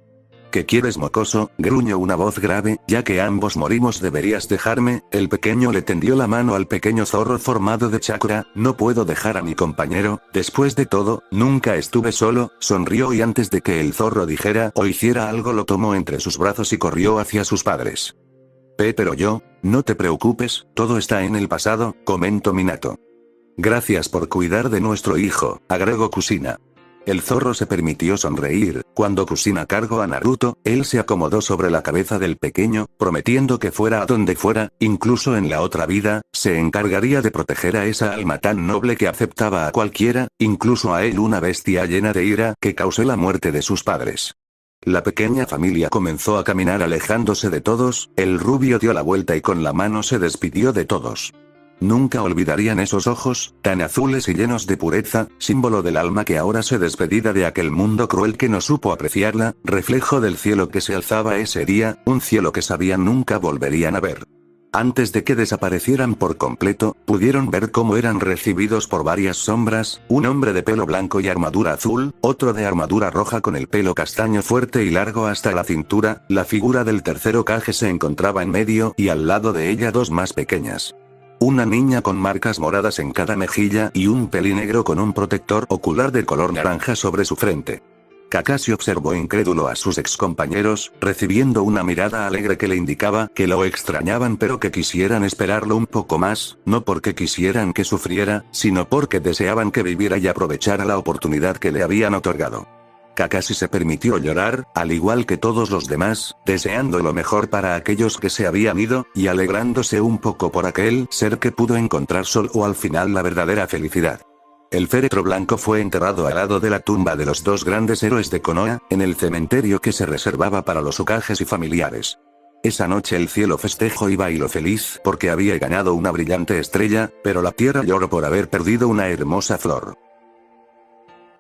A: ¿Qué quieres, mocoso?, gruñó una voz grave, ya que ambos morimos deberías dejarme. El pequeño le tendió la mano al pequeño zorro formado de chakra. No puedo dejar a mi compañero, después de todo, nunca estuve solo, sonrió y antes de que el zorro dijera o hiciera algo lo tomó entre sus brazos y corrió hacia sus padres. Pero yo, no te preocupes, todo está en el pasado, comentó Minato. Gracias por cuidar de nuestro hijo, agregó Kushina. El zorro se permitió sonreír. Cuando Kushina cargó a Naruto, él se acomodó sobre la cabeza del pequeño, prometiendo que fuera a donde fuera, incluso en la otra vida, se encargaría de proteger a esa alma tan noble que aceptaba a cualquiera, incluso a él, una bestia llena de ira que causó la muerte de sus padres. La pequeña familia comenzó a caminar alejándose de todos. El rubio dio la vuelta y con la mano se despidió de todos. Nunca olvidarían esos ojos, tan azules y llenos de pureza, símbolo del alma que ahora se despedía de aquel mundo cruel que no supo apreciarla, reflejo del cielo que se alzaba ese día, un cielo que sabían nunca volverían a ver. Antes de que desaparecieran por completo, pudieron ver cómo eran recibidos por varias sombras, un hombre de pelo blanco y armadura azul, otro de armadura roja con el pelo castaño fuerte y largo hasta la cintura. La figura del tercer Hokage se encontraba en medio y al lado de ella dos más pequeñas. Una niña con marcas moradas en cada mejilla y un pelinegro con un protector ocular de color naranja sobre su frente. Kakashi observó incrédulo a sus excompañeros, recibiendo una mirada alegre que le indicaba que lo extrañaban pero que quisieran esperarlo un poco más, no porque quisieran que sufriera, sino porque deseaban que viviera y aprovechara la oportunidad que le habían otorgado. Kakashi se permitió llorar, al igual que todos los demás, deseando lo mejor para aquellos que se habían ido, y alegrándose un poco por aquel ser que pudo encontrar solo al final la verdadera felicidad. El féretro blanco fue enterrado al lado de la tumba de los dos grandes héroes de Konoha, en el cementerio que se reservaba para los Hokages y familiares. Esa noche el cielo festejó y bailó feliz porque había ganado una brillante estrella, pero la tierra lloró por haber perdido una hermosa flor.